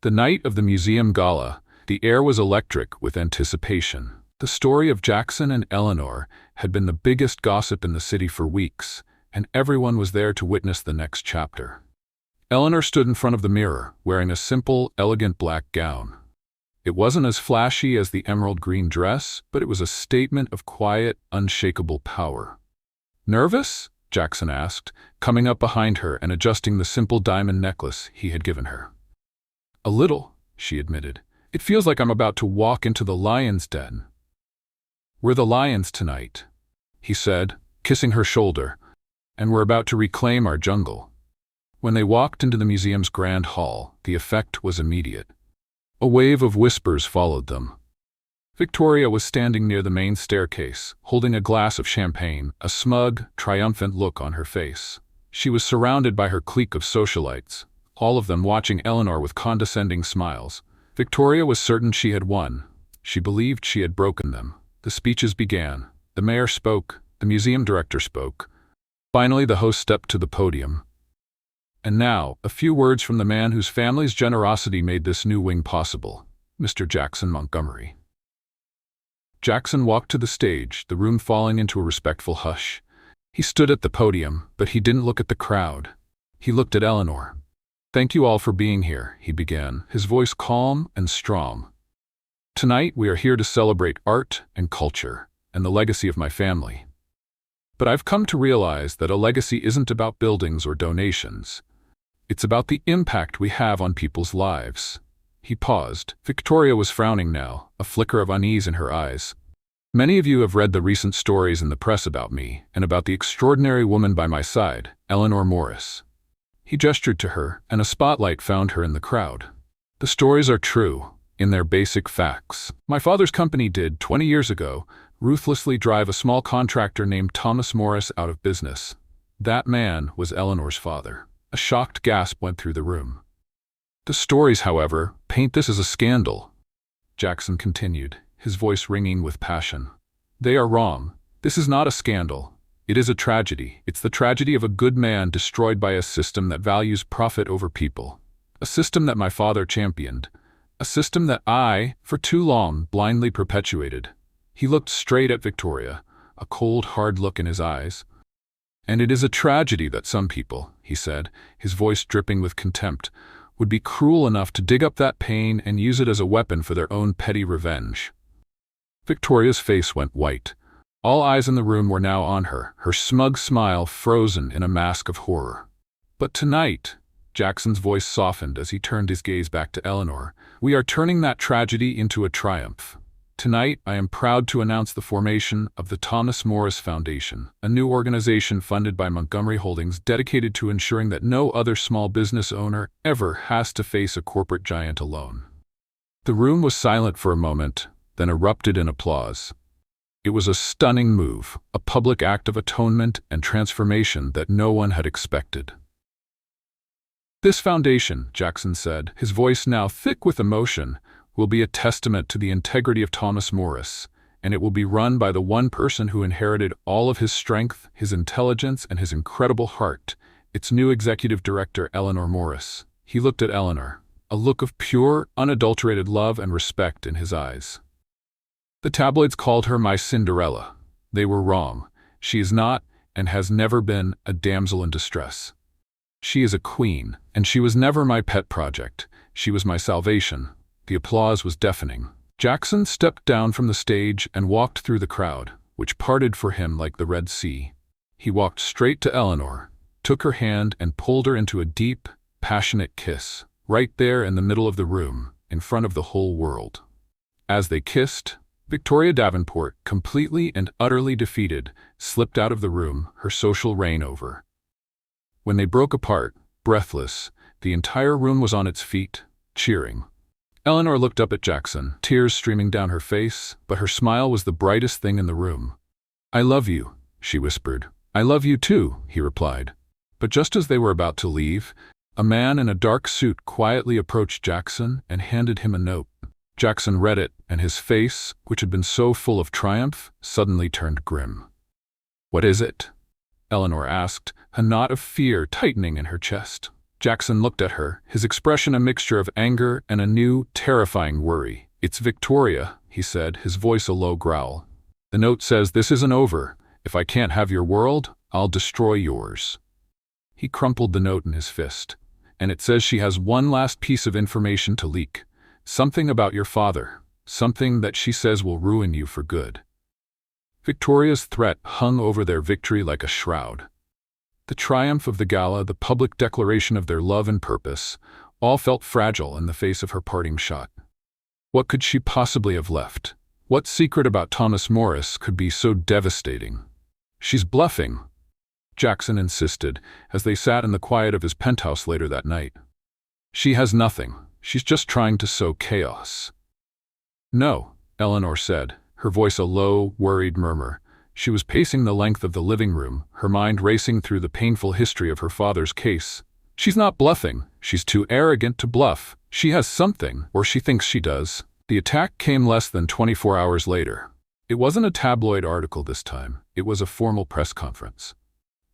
The night of the museum gala, the air was electric with anticipation. The story of Jackson and Eleanor had been the biggest gossip in the city for weeks, and everyone was there to witness the next chapter. Eleanor stood in front of the mirror, wearing a simple, elegant black gown. It wasn't as flashy as the emerald green dress, but it was a statement of quiet, unshakable power. "Nervous?" Jackson asked, coming up behind her and adjusting the simple diamond necklace he had given her. "A little," she admitted. "It feels like I'm about to walk into the lion's den." "We're the lions tonight," he said, kissing her shoulder, "and we're about to reclaim our jungle." When they walked into the museum's grand hall, the effect was immediate. A wave of whispers followed them. Victoria was standing near the main staircase, holding a glass of champagne, a smug, triumphant look on her face. She was surrounded by her clique of socialites, all of them watching Eleanor with condescending smiles. Victoria was certain she had won. She believed she had broken them. The speeches began. The mayor spoke. The museum director spoke. Finally, the host stepped to the podium. And now, a few words from the man whose family's generosity made this new wing possible, Mr. Jackson Montgomery. Jackson walked to the stage, the room falling into a respectful hush. He stood at the podium, but he didn't look at the crowd. He looked at Eleanor. "Thank you all for being here," he began, his voice calm and strong. "Tonight we are here to celebrate art and culture, and the legacy of my family. But I've come to realize that a legacy isn't about buildings or donations. It's about the impact we have on people's lives." He paused. Victoria was frowning now, a flicker of unease in her eyes. "Many of you have read the recent stories in the press about me, and about the extraordinary woman by my side, Eleanor Morris." He gestured to her, and a spotlight found her in the crowd. "The stories are true, in their basic facts. My father's company did, 20 years ago, ruthlessly drive a small contractor named Thomas Morris out of business. That man was Eleanor's father." A shocked gasp went through the room. "The stories, however, paint this as a scandal," Jackson continued, his voice ringing with passion. "They are wrong. This is not a scandal. It is a tragedy. It's the tragedy of a good man destroyed by a system that values profit over people. A system that my father championed. A system that I, for too long, blindly perpetuated." He looked straight at Victoria, a cold, hard look in his eyes. "And it is a tragedy that some people," he said, his voice dripping with contempt, "would be cruel enough to dig up that pain and use it as a weapon for their own petty revenge." Victoria's face went white. All eyes in the room were now on her, her smug smile frozen in a mask of horror. "But tonight," Jackson's voice softened as he turned his gaze back to Eleanor, "we are turning that tragedy into a triumph. Tonight, I am proud to announce the formation of the Thomas Morris Foundation, a new organization funded by Montgomery Holdings dedicated to ensuring that no other small business owner ever has to face a corporate giant alone." The room was silent for a moment, then erupted in applause. It was a stunning move, a public act of atonement and transformation that no one had expected. "This foundation," Jackson said, his voice now thick with emotion, "will be a testament to the integrity of Thomas Morris, and it will be run by the one person who inherited all of his strength, his intelligence, and his incredible heart, its new executive director, Eleanor Morris. He looked at Eleanor, a look of pure, unadulterated love and respect in his eyes. The tabloids called her my Cinderella. They were wrong. She is not, and has never been, a damsel in distress. She is a queen, and she was never my pet project. She was my salvation. The applause was deafening. Jackson stepped down from the stage and walked through the crowd, which parted for him like the Red Sea. He walked straight to Eleanor, took her hand and pulled her into a deep, passionate kiss, right there in the middle of the room, in front of the whole world. As they kissed, Victoria Davenport, completely and utterly defeated, slipped out of the room, her social reign over. When they broke apart, breathless, the entire room was on its feet, cheering. Eleanor looked up at Jackson, tears streaming down her face, but her smile was the brightest thing in the room. "I love you," she whispered. "I love you too," he replied. But just as they were about to leave, a man in a dark suit quietly approached Jackson and handed him a note. Jackson read it, and his face, which had been so full of triumph, suddenly turned grim. "What is it?" Eleanor asked, a knot of fear tightening in her chest. Jackson looked at her, his expression a mixture of anger and a new, terrifying worry. "It's Victoria," he said, his voice a low growl. "The note says this isn't over. If I can't have your world, I'll destroy yours." He crumpled the note in his fist. "And it says she has one last piece of information to leak. Something about your father. Something that she says will ruin you for good." Victoria's threat hung over their victory like a shroud. The triumph of the gala, the public declaration of their love and purpose, all felt fragile in the face of her parting shot. What could she possibly have left? What secret about Thomas Morris could be so devastating? "She's bluffing," Jackson insisted, as they sat in the quiet of his penthouse later that night. "She has nothing. She's just trying to sow chaos." "No," Eleanor said, her voice a low, worried murmur. She was pacing the length of the living room, her mind racing through the painful history of her father's case. "She's not bluffing. She's too arrogant to bluff. She has something, or she thinks she does." The attack came less than 24 hours later. It wasn't a tabloid article this time. It was a formal press conference.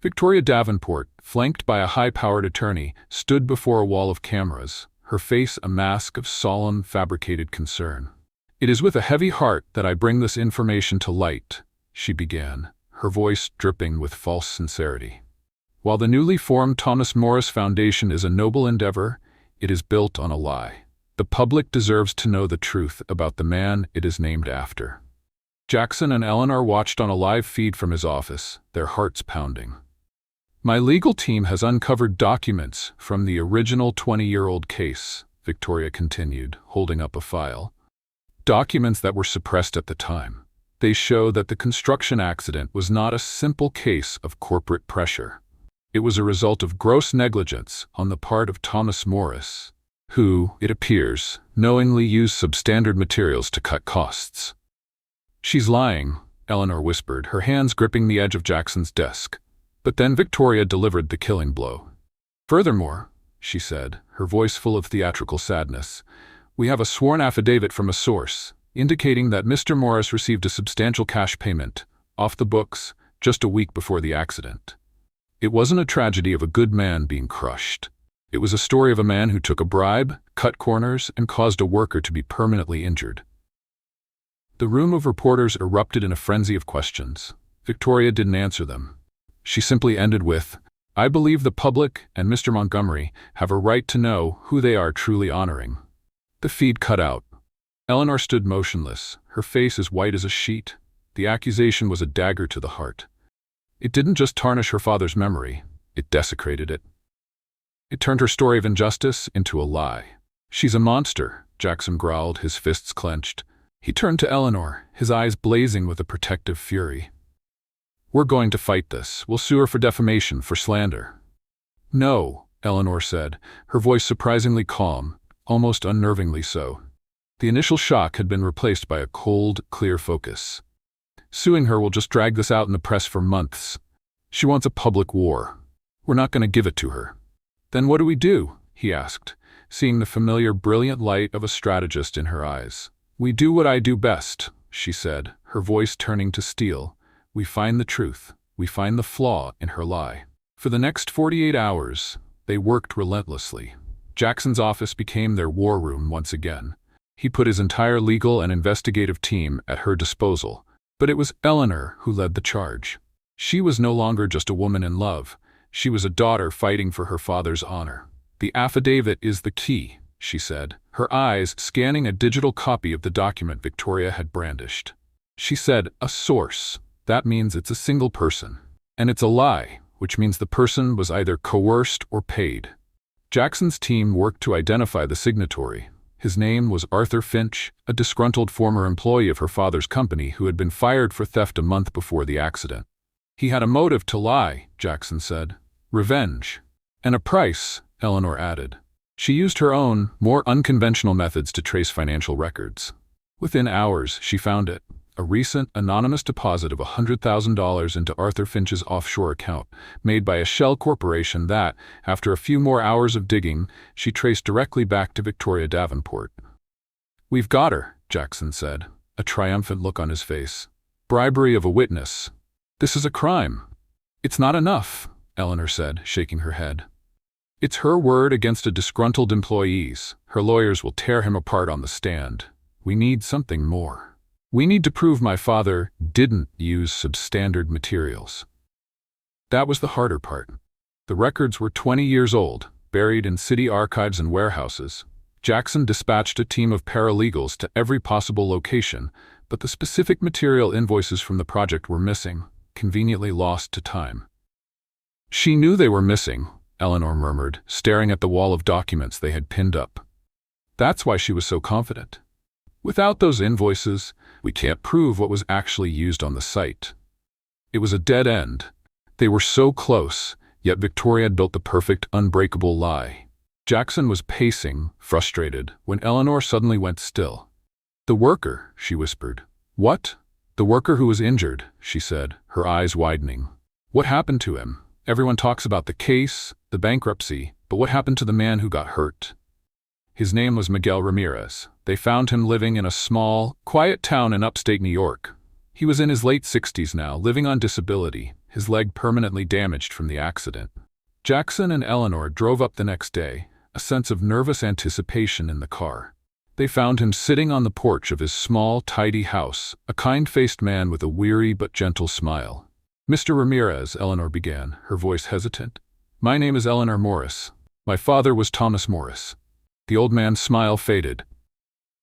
Victoria Davenport, flanked by a high-powered attorney, stood before a wall of cameras, her face a mask of solemn, fabricated concern. "It is with a heavy heart that I bring this information to light," she began, her voice dripping with false sincerity. "While the newly formed Thomas Morris Foundation is a noble endeavor, it is built on a lie. The public deserves to know the truth about the man it is named after." Jackson and Eleanor watched on a live feed from his office, their hearts pounding. "My legal team has uncovered documents from the original 20-year-old case," Victoria continued, holding up a file. "Documents that were suppressed at the time. They show that the construction accident was not a simple case of corporate pressure. It was a result of gross negligence on the part of Thomas Morris, who, it appears, knowingly used substandard materials to cut costs." "She's lying," Eleanor whispered, her hands gripping the edge of Jackson's desk. But then Victoria delivered the killing blow. "Furthermore," she said, her voice full of theatrical sadness, "we have a sworn affidavit from a source, indicating that Mr. Morris received a substantial cash payment, off the books, just a week before the accident. It wasn't a tragedy of a good man being crushed. It was a story of a man who took a bribe, cut corners, and caused a worker to be permanently injured." The room of reporters erupted in a frenzy of questions. Victoria didn't answer them. She simply ended with, "I believe the public and Mr. Montgomery have a right to know who they are truly honoring." The feed cut out. Eleanor stood motionless, her face as white as a sheet. The accusation was a dagger to the heart. It didn't just tarnish her father's memory, it desecrated it. It turned her story of injustice into a lie. "She's a monster," Jackson growled, his fists clenched. He turned to Eleanor, his eyes blazing with a protective fury. "We're going to fight this. We'll sue her for defamation, for slander." "No," Eleanor said, her voice surprisingly calm, almost unnervingly so. The initial shock had been replaced by a cold, clear focus. "Suing her will just drag this out in the press for months. She wants a public war. We're not going to give it to her." "Then what do we do?" he asked, seeing the familiar, brilliant light of a strategist in her eyes. "We do what I do best," she said, her voice turning to steel. "We find the truth. We find the flaw in her lie." For the next 48 hours, they worked relentlessly. Jackson's office became their war room once again. He put his entire legal and investigative team at her disposal, but it was Eleanor who led the charge. She was no longer just a woman in love. She was a daughter fighting for her father's honor. "The affidavit is the key," she said, her eyes scanning a digital copy of the document Victoria had brandished. She said, "A source. That means it's a single person. And it's a lie, which means the person was either coerced or paid." Jackson's team worked to identify the signatory. His name was Arthur Finch, a disgruntled former employee of her father's company who had been fired for theft a month before the accident. "He had a motive to lie," Jackson said. "Revenge. And a price," Eleanor added. She used her own, more unconventional methods to trace financial records. Within hours, she found it. A recent, anonymous deposit of $100,000 into Arthur Finch's offshore account, made by a shell corporation that, after a few more hours of digging, she traced directly back to Victoria Davenport. "We've got her," Jackson said, a triumphant look on his face. "Bribery of a witness. This is a crime." "It's not enough," Eleanor said, shaking her head. "It's her word against a disgruntled employee's. Her lawyers will tear him apart on the stand. We need something more. We need to prove my father didn't use substandard materials." That was the harder part. The records were 20 years old, buried in city archives and warehouses. Jackson dispatched a team of paralegals to every possible location, but the specific material invoices from the project were missing, conveniently lost to time. "She knew they were missing," Eleanor murmured, staring at the wall of documents they had pinned up. "That's why she was so confident. Without those invoices, we can't prove what was actually used on the site." It was a dead end. They were so close, yet Victoria had built the perfect, unbreakable lie. Jackson was pacing, frustrated, when Eleanor suddenly went still. "The worker," she whispered. "What?" "The worker who was injured," she said, her eyes widening. "What happened to him? Everyone talks about the case, the bankruptcy, but what happened to the man who got hurt?" "His name was Miguel Ramirez. They found him living in a small, quiet town in upstate New York. He was in his late 60s now, living on disability, his leg permanently damaged from the accident." Jackson and Eleanor drove up the next day, a sense of nervous anticipation in the car. They found him sitting on the porch of his small, tidy house, a kind-faced man with a weary but gentle smile. "Mr. Ramirez," Eleanor began, her voice hesitant. "My name is Eleanor Morris. My father was Thomas Morris." The old man's smile faded.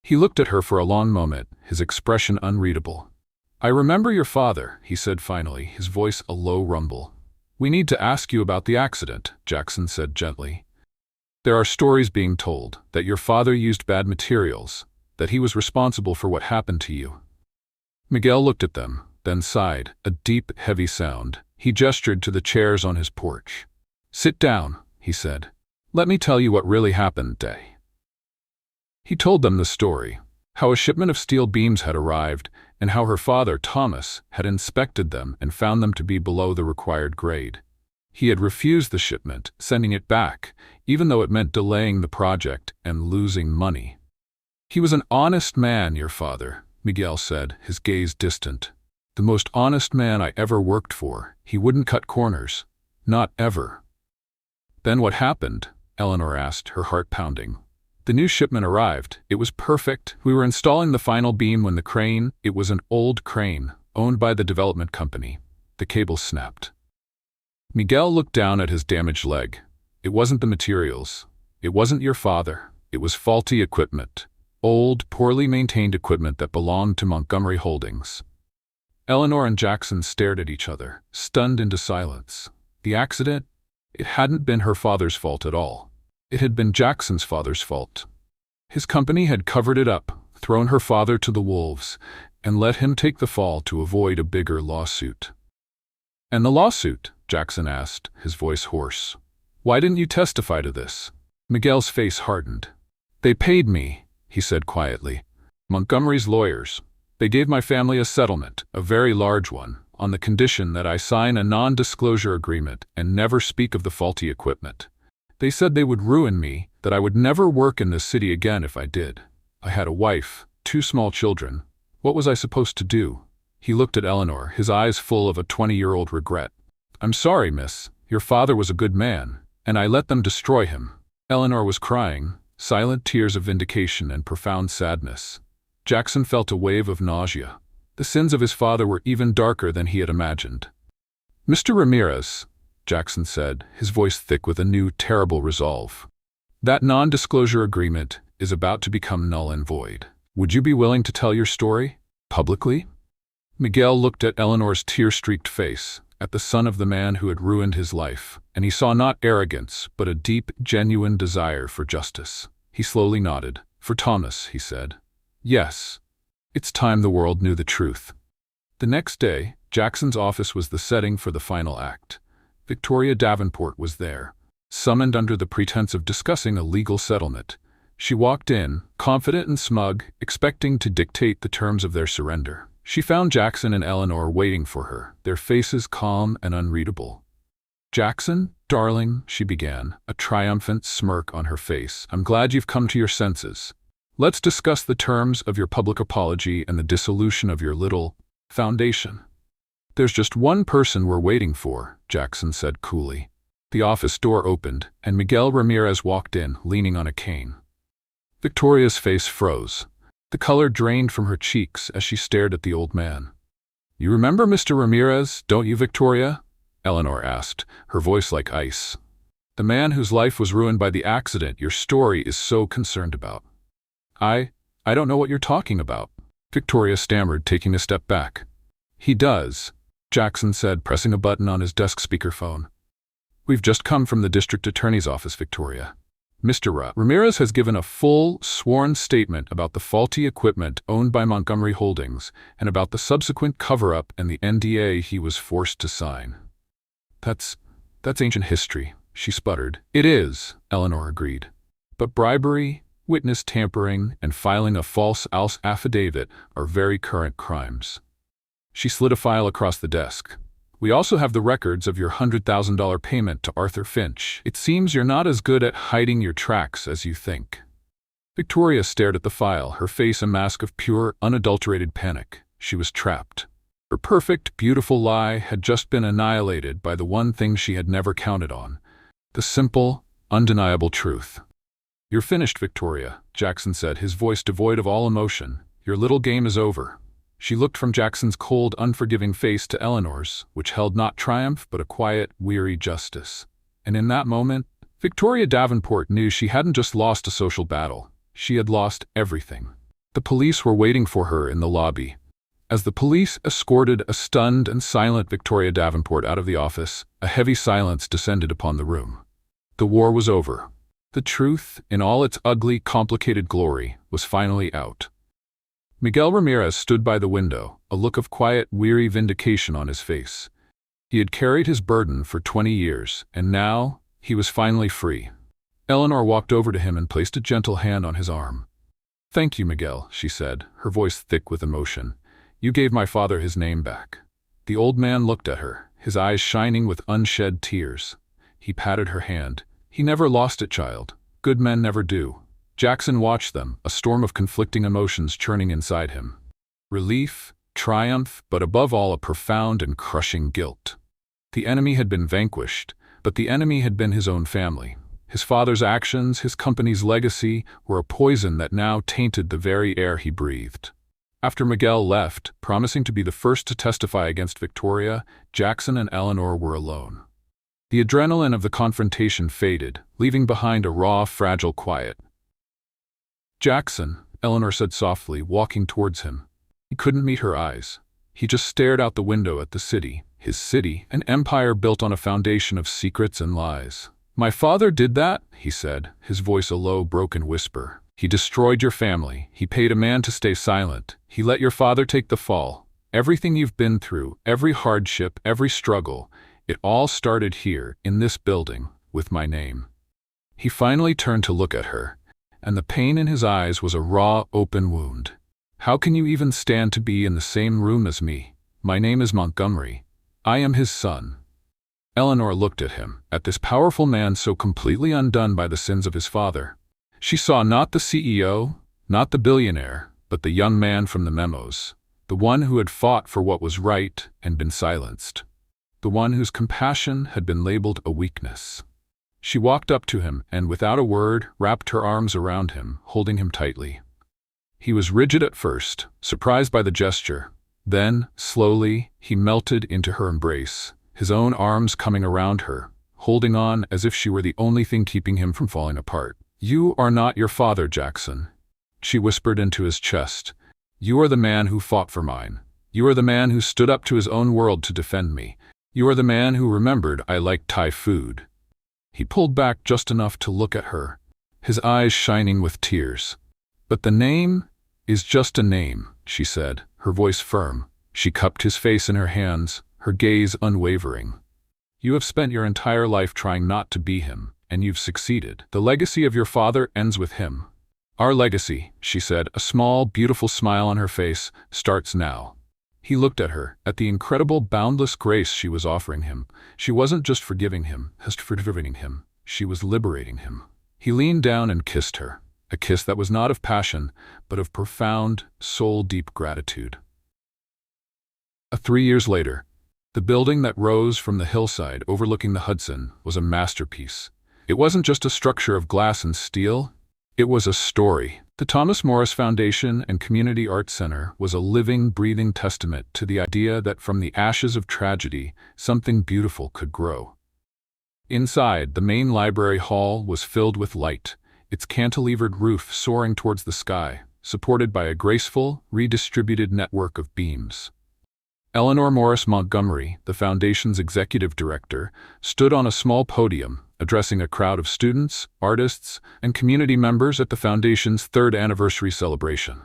He looked at her for a long moment, his expression unreadable. "I remember your father," he said finally, his voice a low rumble. "We need to ask you about the accident," Jackson said gently. "There are stories being told that your father used bad materials, that he was responsible for what happened to you." Miguel looked at them, then sighed, a deep, heavy sound. He gestured to the chairs on his porch. "Sit down," he said. "Let me tell you what really happened, Day." He told them the story, how a shipment of steel beams had arrived, and how her father, Thomas, had inspected them and found them to be below the required grade. He had refused the shipment, sending it back, even though it meant delaying the project and losing money. "He was an honest man, your father," Miguel said, his gaze distant. "The most honest man I ever worked for. He wouldn't cut corners. Not ever." "Then what happened?" Eleanor asked, her heart pounding. "The new shipment arrived. It was perfect. We were installing the final beam when the crane, it was an old crane, owned by the development company. The cable snapped." Miguel looked down at his damaged leg. "It wasn't the materials. It wasn't your father. It was faulty equipment. Old, poorly maintained equipment that belonged to Montgomery Holdings." Eleanor and Jackson stared at each other, stunned into silence. The accident? It hadn't been her father's fault at all. It had been Jackson's father's fault. His company had covered it up, thrown her father to the wolves, and let him take the fall to avoid a bigger lawsuit. "And the lawsuit?" Jackson asked, his voice hoarse. "Why didn't you testify to this?" Miguel's face hardened. "They paid me," he said quietly. "Montgomery's lawyers. They gave my family a settlement, a very large one, on the condition that I sign a non-disclosure agreement and never speak of the faulty equipment. They said they would ruin me, that I would never work in this city again if I did. I had a wife, 2 small children. What was I supposed to do?" He looked at Eleanor, his eyes full of a 20-year-old regret. "I'm sorry, miss. Your father was a good man, and I let them destroy him. Eleanor was crying, silent tears of vindication and profound sadness. Jackson felt a wave of nausea. The sins of his father were even darker than he had imagined. "Mr. Ramirez," Jackson said, his voice thick with a new, terrible resolve. "That non-disclosure agreement is about to become null and void. Would you be willing to tell your story, publicly?" Miguel looked at Eleanor's tear-streaked face, at the son of the man who had ruined his life, and he saw not arrogance, but a deep, genuine desire for justice. He slowly nodded. "For Thomas," he said. "Yes. It's time the world knew the truth." The next day, Jackson's office was the setting for the final act. Victoria Davenport was there, summoned under the pretense of discussing a legal settlement. She walked in, confident and smug, expecting to dictate the terms of their surrender. She found Jackson and Eleanor waiting for her, their faces calm and unreadable. "Jackson, darling," she began, a triumphant smirk on her face, "I'm glad you've come to your senses. Let's discuss the terms of your public apology and the dissolution of your little foundation." "There's just one person we're waiting for," Jackson said coolly. The office door opened, and Miguel Ramirez walked in, leaning on a cane. Victoria's face froze. The color drained from her cheeks as she stared at the old man. "You remember Mr. Ramirez, don't you, Victoria?" Eleanor asked, her voice like ice. "The man whose life was ruined by the accident your story is so concerned about." I don't know what you're talking about," Victoria stammered, taking a step back. "He does," Jackson said, pressing a button on his desk speakerphone. "We've just come from the district attorney's office, Victoria. Mr. Ramirez has given a full, sworn statement about the faulty equipment owned by Montgomery Holdings and about the subsequent cover-up and the NDA he was forced to sign." That's ancient history," she sputtered. "It is," Eleanor agreed. "But bribery, witness tampering, and filing a false affidavit are very current crimes." She slid a file across the desk. "We also have the records of your $100,000 payment to Arthur Finch. It seems you're not as good at hiding your tracks as you think." Victoria stared at the file, her face a mask of pure, unadulterated panic. She was trapped. Her perfect, beautiful lie had just been annihilated by the one thing she had never counted on: the simple, undeniable truth. "You're finished, Victoria," Jackson said, his voice devoid of all emotion. "Your little game is over." She looked from Jackson's cold, unforgiving face to Eleanor's, which held not triumph but a quiet, weary justice. And in that moment, Victoria Davenport knew she hadn't just lost a social battle. She had lost everything. The police were waiting for her in the lobby. As the police escorted a stunned and silent Victoria Davenport out of the office, a heavy silence descended upon the room. The war was over. The truth, in all its ugly, complicated glory, was finally out. Miguel Ramirez stood by the window, a look of quiet, weary vindication on his face. He had carried his burden for 20 years, and now he was finally free. Eleanor walked over to him and placed a gentle hand on his arm. "Thank you, Miguel," she said, her voice thick with emotion. "You gave my father his name back." The old man looked at her, his eyes shining with unshed tears. He patted her hand. "He never lost it, child. Good men never do." Jackson watched them, a storm of conflicting emotions churning inside him. Relief, triumph, but above all a profound and crushing guilt. The enemy had been vanquished, but the enemy had been his own family. His father's actions, his company's legacy, were a poison that now tainted the very air he breathed. After Miguel left, promising to be the first to testify against Victoria, Jackson and Eleanor were alone. The adrenaline of the confrontation faded, leaving behind a raw, fragile quiet. "Jackson," Eleanor said softly, walking towards him. He couldn't meet her eyes. He just stared out the window at the city, his city, an empire built on a foundation of secrets and lies. "My father did that," he said, his voice a low, broken whisper. "He destroyed your family. He paid a man to stay silent. He let your father take the fall. Everything you've been through, every hardship, every struggle, it all started here, in this building, with my name." He finally turned to look at her, and the pain in his eyes was a raw, open wound. "How can you even stand to be in the same room as me? My name is Montgomery. I am his son." Eleanor looked at him, at this powerful man so completely undone by the sins of his father. She saw not the CEO, not the billionaire, but the young man from the memos, the one who had fought for what was right and been silenced, the one whose compassion had been labeled a weakness. She walked up to him and, without a word, wrapped her arms around him, holding him tightly. He was rigid at first, surprised by the gesture. Then, slowly, he melted into her embrace, his own arms coming around her, holding on as if she were the only thing keeping him from falling apart. "You are not your father, Jackson," she whispered into his chest. "You are the man who fought for mine. You are the man who stood up to his own world to defend me. You are the man who remembered I liked Thai food." He pulled back just enough to look at her, his eyes shining with tears. "But the name is just a name," she said, her voice firm. She cupped his face in her hands, her gaze unwavering. "You have spent your entire life trying not to be him, and you've succeeded. The legacy of your father ends with him. Our legacy," she said, a small, beautiful smile on her face, "starts now." He looked at her, at the incredible, boundless grace she was offering him. She wasn't just forgiving him, she was liberating him. He leaned down and kissed her, a kiss that was not of passion, but of profound, soul-deep gratitude. 3 years later, the building that rose from the hillside overlooking the Hudson was a masterpiece. It wasn't just a structure of glass and steel, it was a story. The Thomas Morris Foundation and Community Arts Center was a living, breathing testament to the idea that from the ashes of tragedy, something beautiful could grow. Inside, the main library hall was filled with light, its cantilevered roof soaring towards the sky, supported by a graceful, redistributed network of beams. Eleanor Morris Montgomery, the Foundation's executive director, stood on a small podium, addressing a crowd of students, artists, and community members at the Foundation's 3rd anniversary celebration.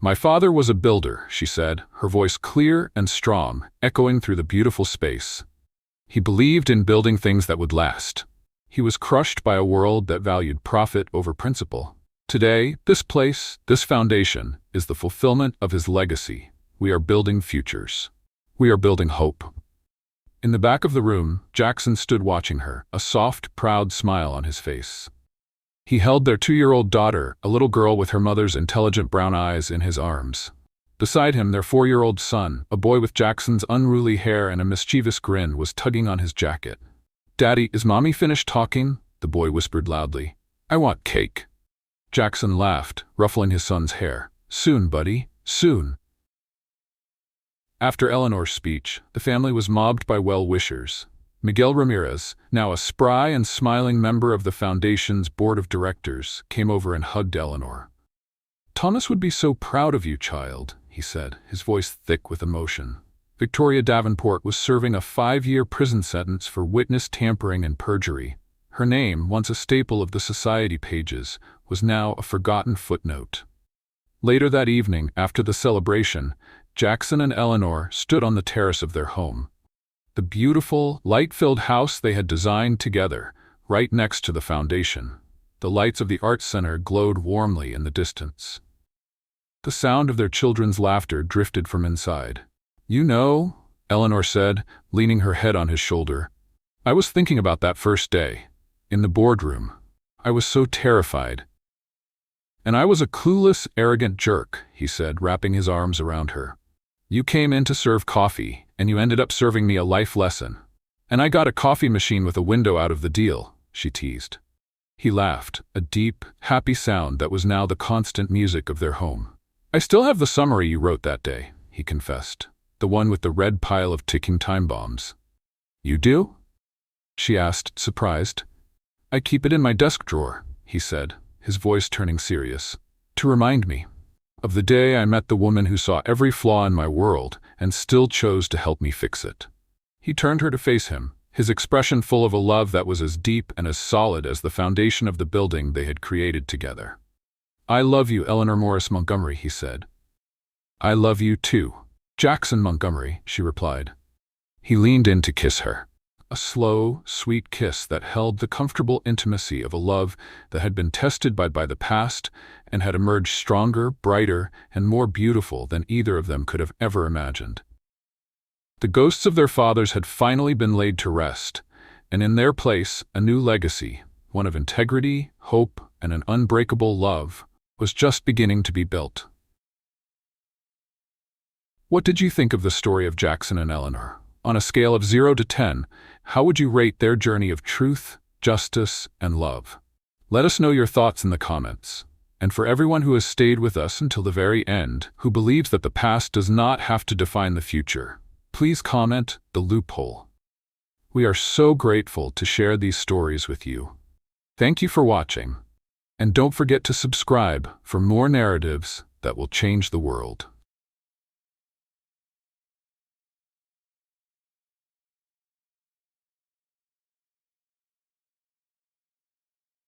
"My father was a builder," she said, her voice clear and strong, echoing through the beautiful space. "He believed in building things that would last. He was crushed by a world that valued profit over principle. Today, this place, this foundation, is the fulfillment of his legacy. We are building futures. We are building hope." In the back of the room, Jackson stood watching her, a soft, proud smile on his face. He held their 2-year-old daughter, a little girl with her mother's intelligent brown eyes, in his arms. Beside him, their 4-year-old son, a boy with Jackson's unruly hair and a mischievous grin, was tugging on his jacket. "Daddy, is Mommy finished talking?" the boy whispered loudly. "I want cake." Jackson laughed, ruffling his son's hair. "Soon, buddy, soon." After Eleanor's speech, the family was mobbed by well-wishers. Miguel Ramirez, now a spry and smiling member of the Foundation's board of directors, came over and hugged Eleanor. "Thomas would be so proud of you, child," he said, his voice thick with emotion. Victoria Davenport was serving a 5-year prison sentence for witness tampering and perjury. Her name, once a staple of the society pages, was now a forgotten footnote. Later that evening, after the celebration, Jackson and Eleanor stood on the terrace of their home. The beautiful, light-filled house they had designed together, right next to the Foundation. The lights of the Arts Center glowed warmly in the distance. The sound of their children's laughter drifted from inside. "You know," Eleanor said, leaning her head on his shoulder, "I was thinking about that first day, in the boardroom. I was so terrified. And I was a clueless, arrogant jerk," he said, wrapping his arms around her. "You came in to serve coffee, and you ended up serving me a life lesson. And I got a coffee machine with a window out of the deal," she teased. He laughed, a deep, happy sound that was now the constant music of their home. "I still have the summary you wrote that day," he confessed, "the one with the red pile of ticking time bombs." "You do?" she asked, surprised. "I keep it in my desk drawer," he said, his voice turning serious, "to remind me of the day I met the woman who saw every flaw in my world and still chose to help me fix it." He turned her to face him, his expression full of a love that was as deep and as solid as the foundation of the building they had created together. "I love you, Eleanor Morris Montgomery," he said. "I love you too, Jackson Montgomery," she replied. He leaned in to kiss her. A slow, sweet kiss that held the comfortable intimacy of a love that had been tested by the past and had emerged stronger, brighter, and more beautiful than either of them could have ever imagined. The ghosts of their fathers had finally been laid to rest, and in their place, a new legacy, one of integrity, hope, and an unbreakable love, was just beginning to be built. What did you think of the story of Jackson and Eleanor? On a scale of 0 to 10, how would you rate their journey of truth, justice, and love. Let us know your thoughts in the comments. And for everyone who has stayed with us until the very end, who believes that the past does not have to define the future, please comment the loophole. We are so grateful to share these stories with you. Thank you for watching. And don't forget to subscribe for more narratives that will change the world.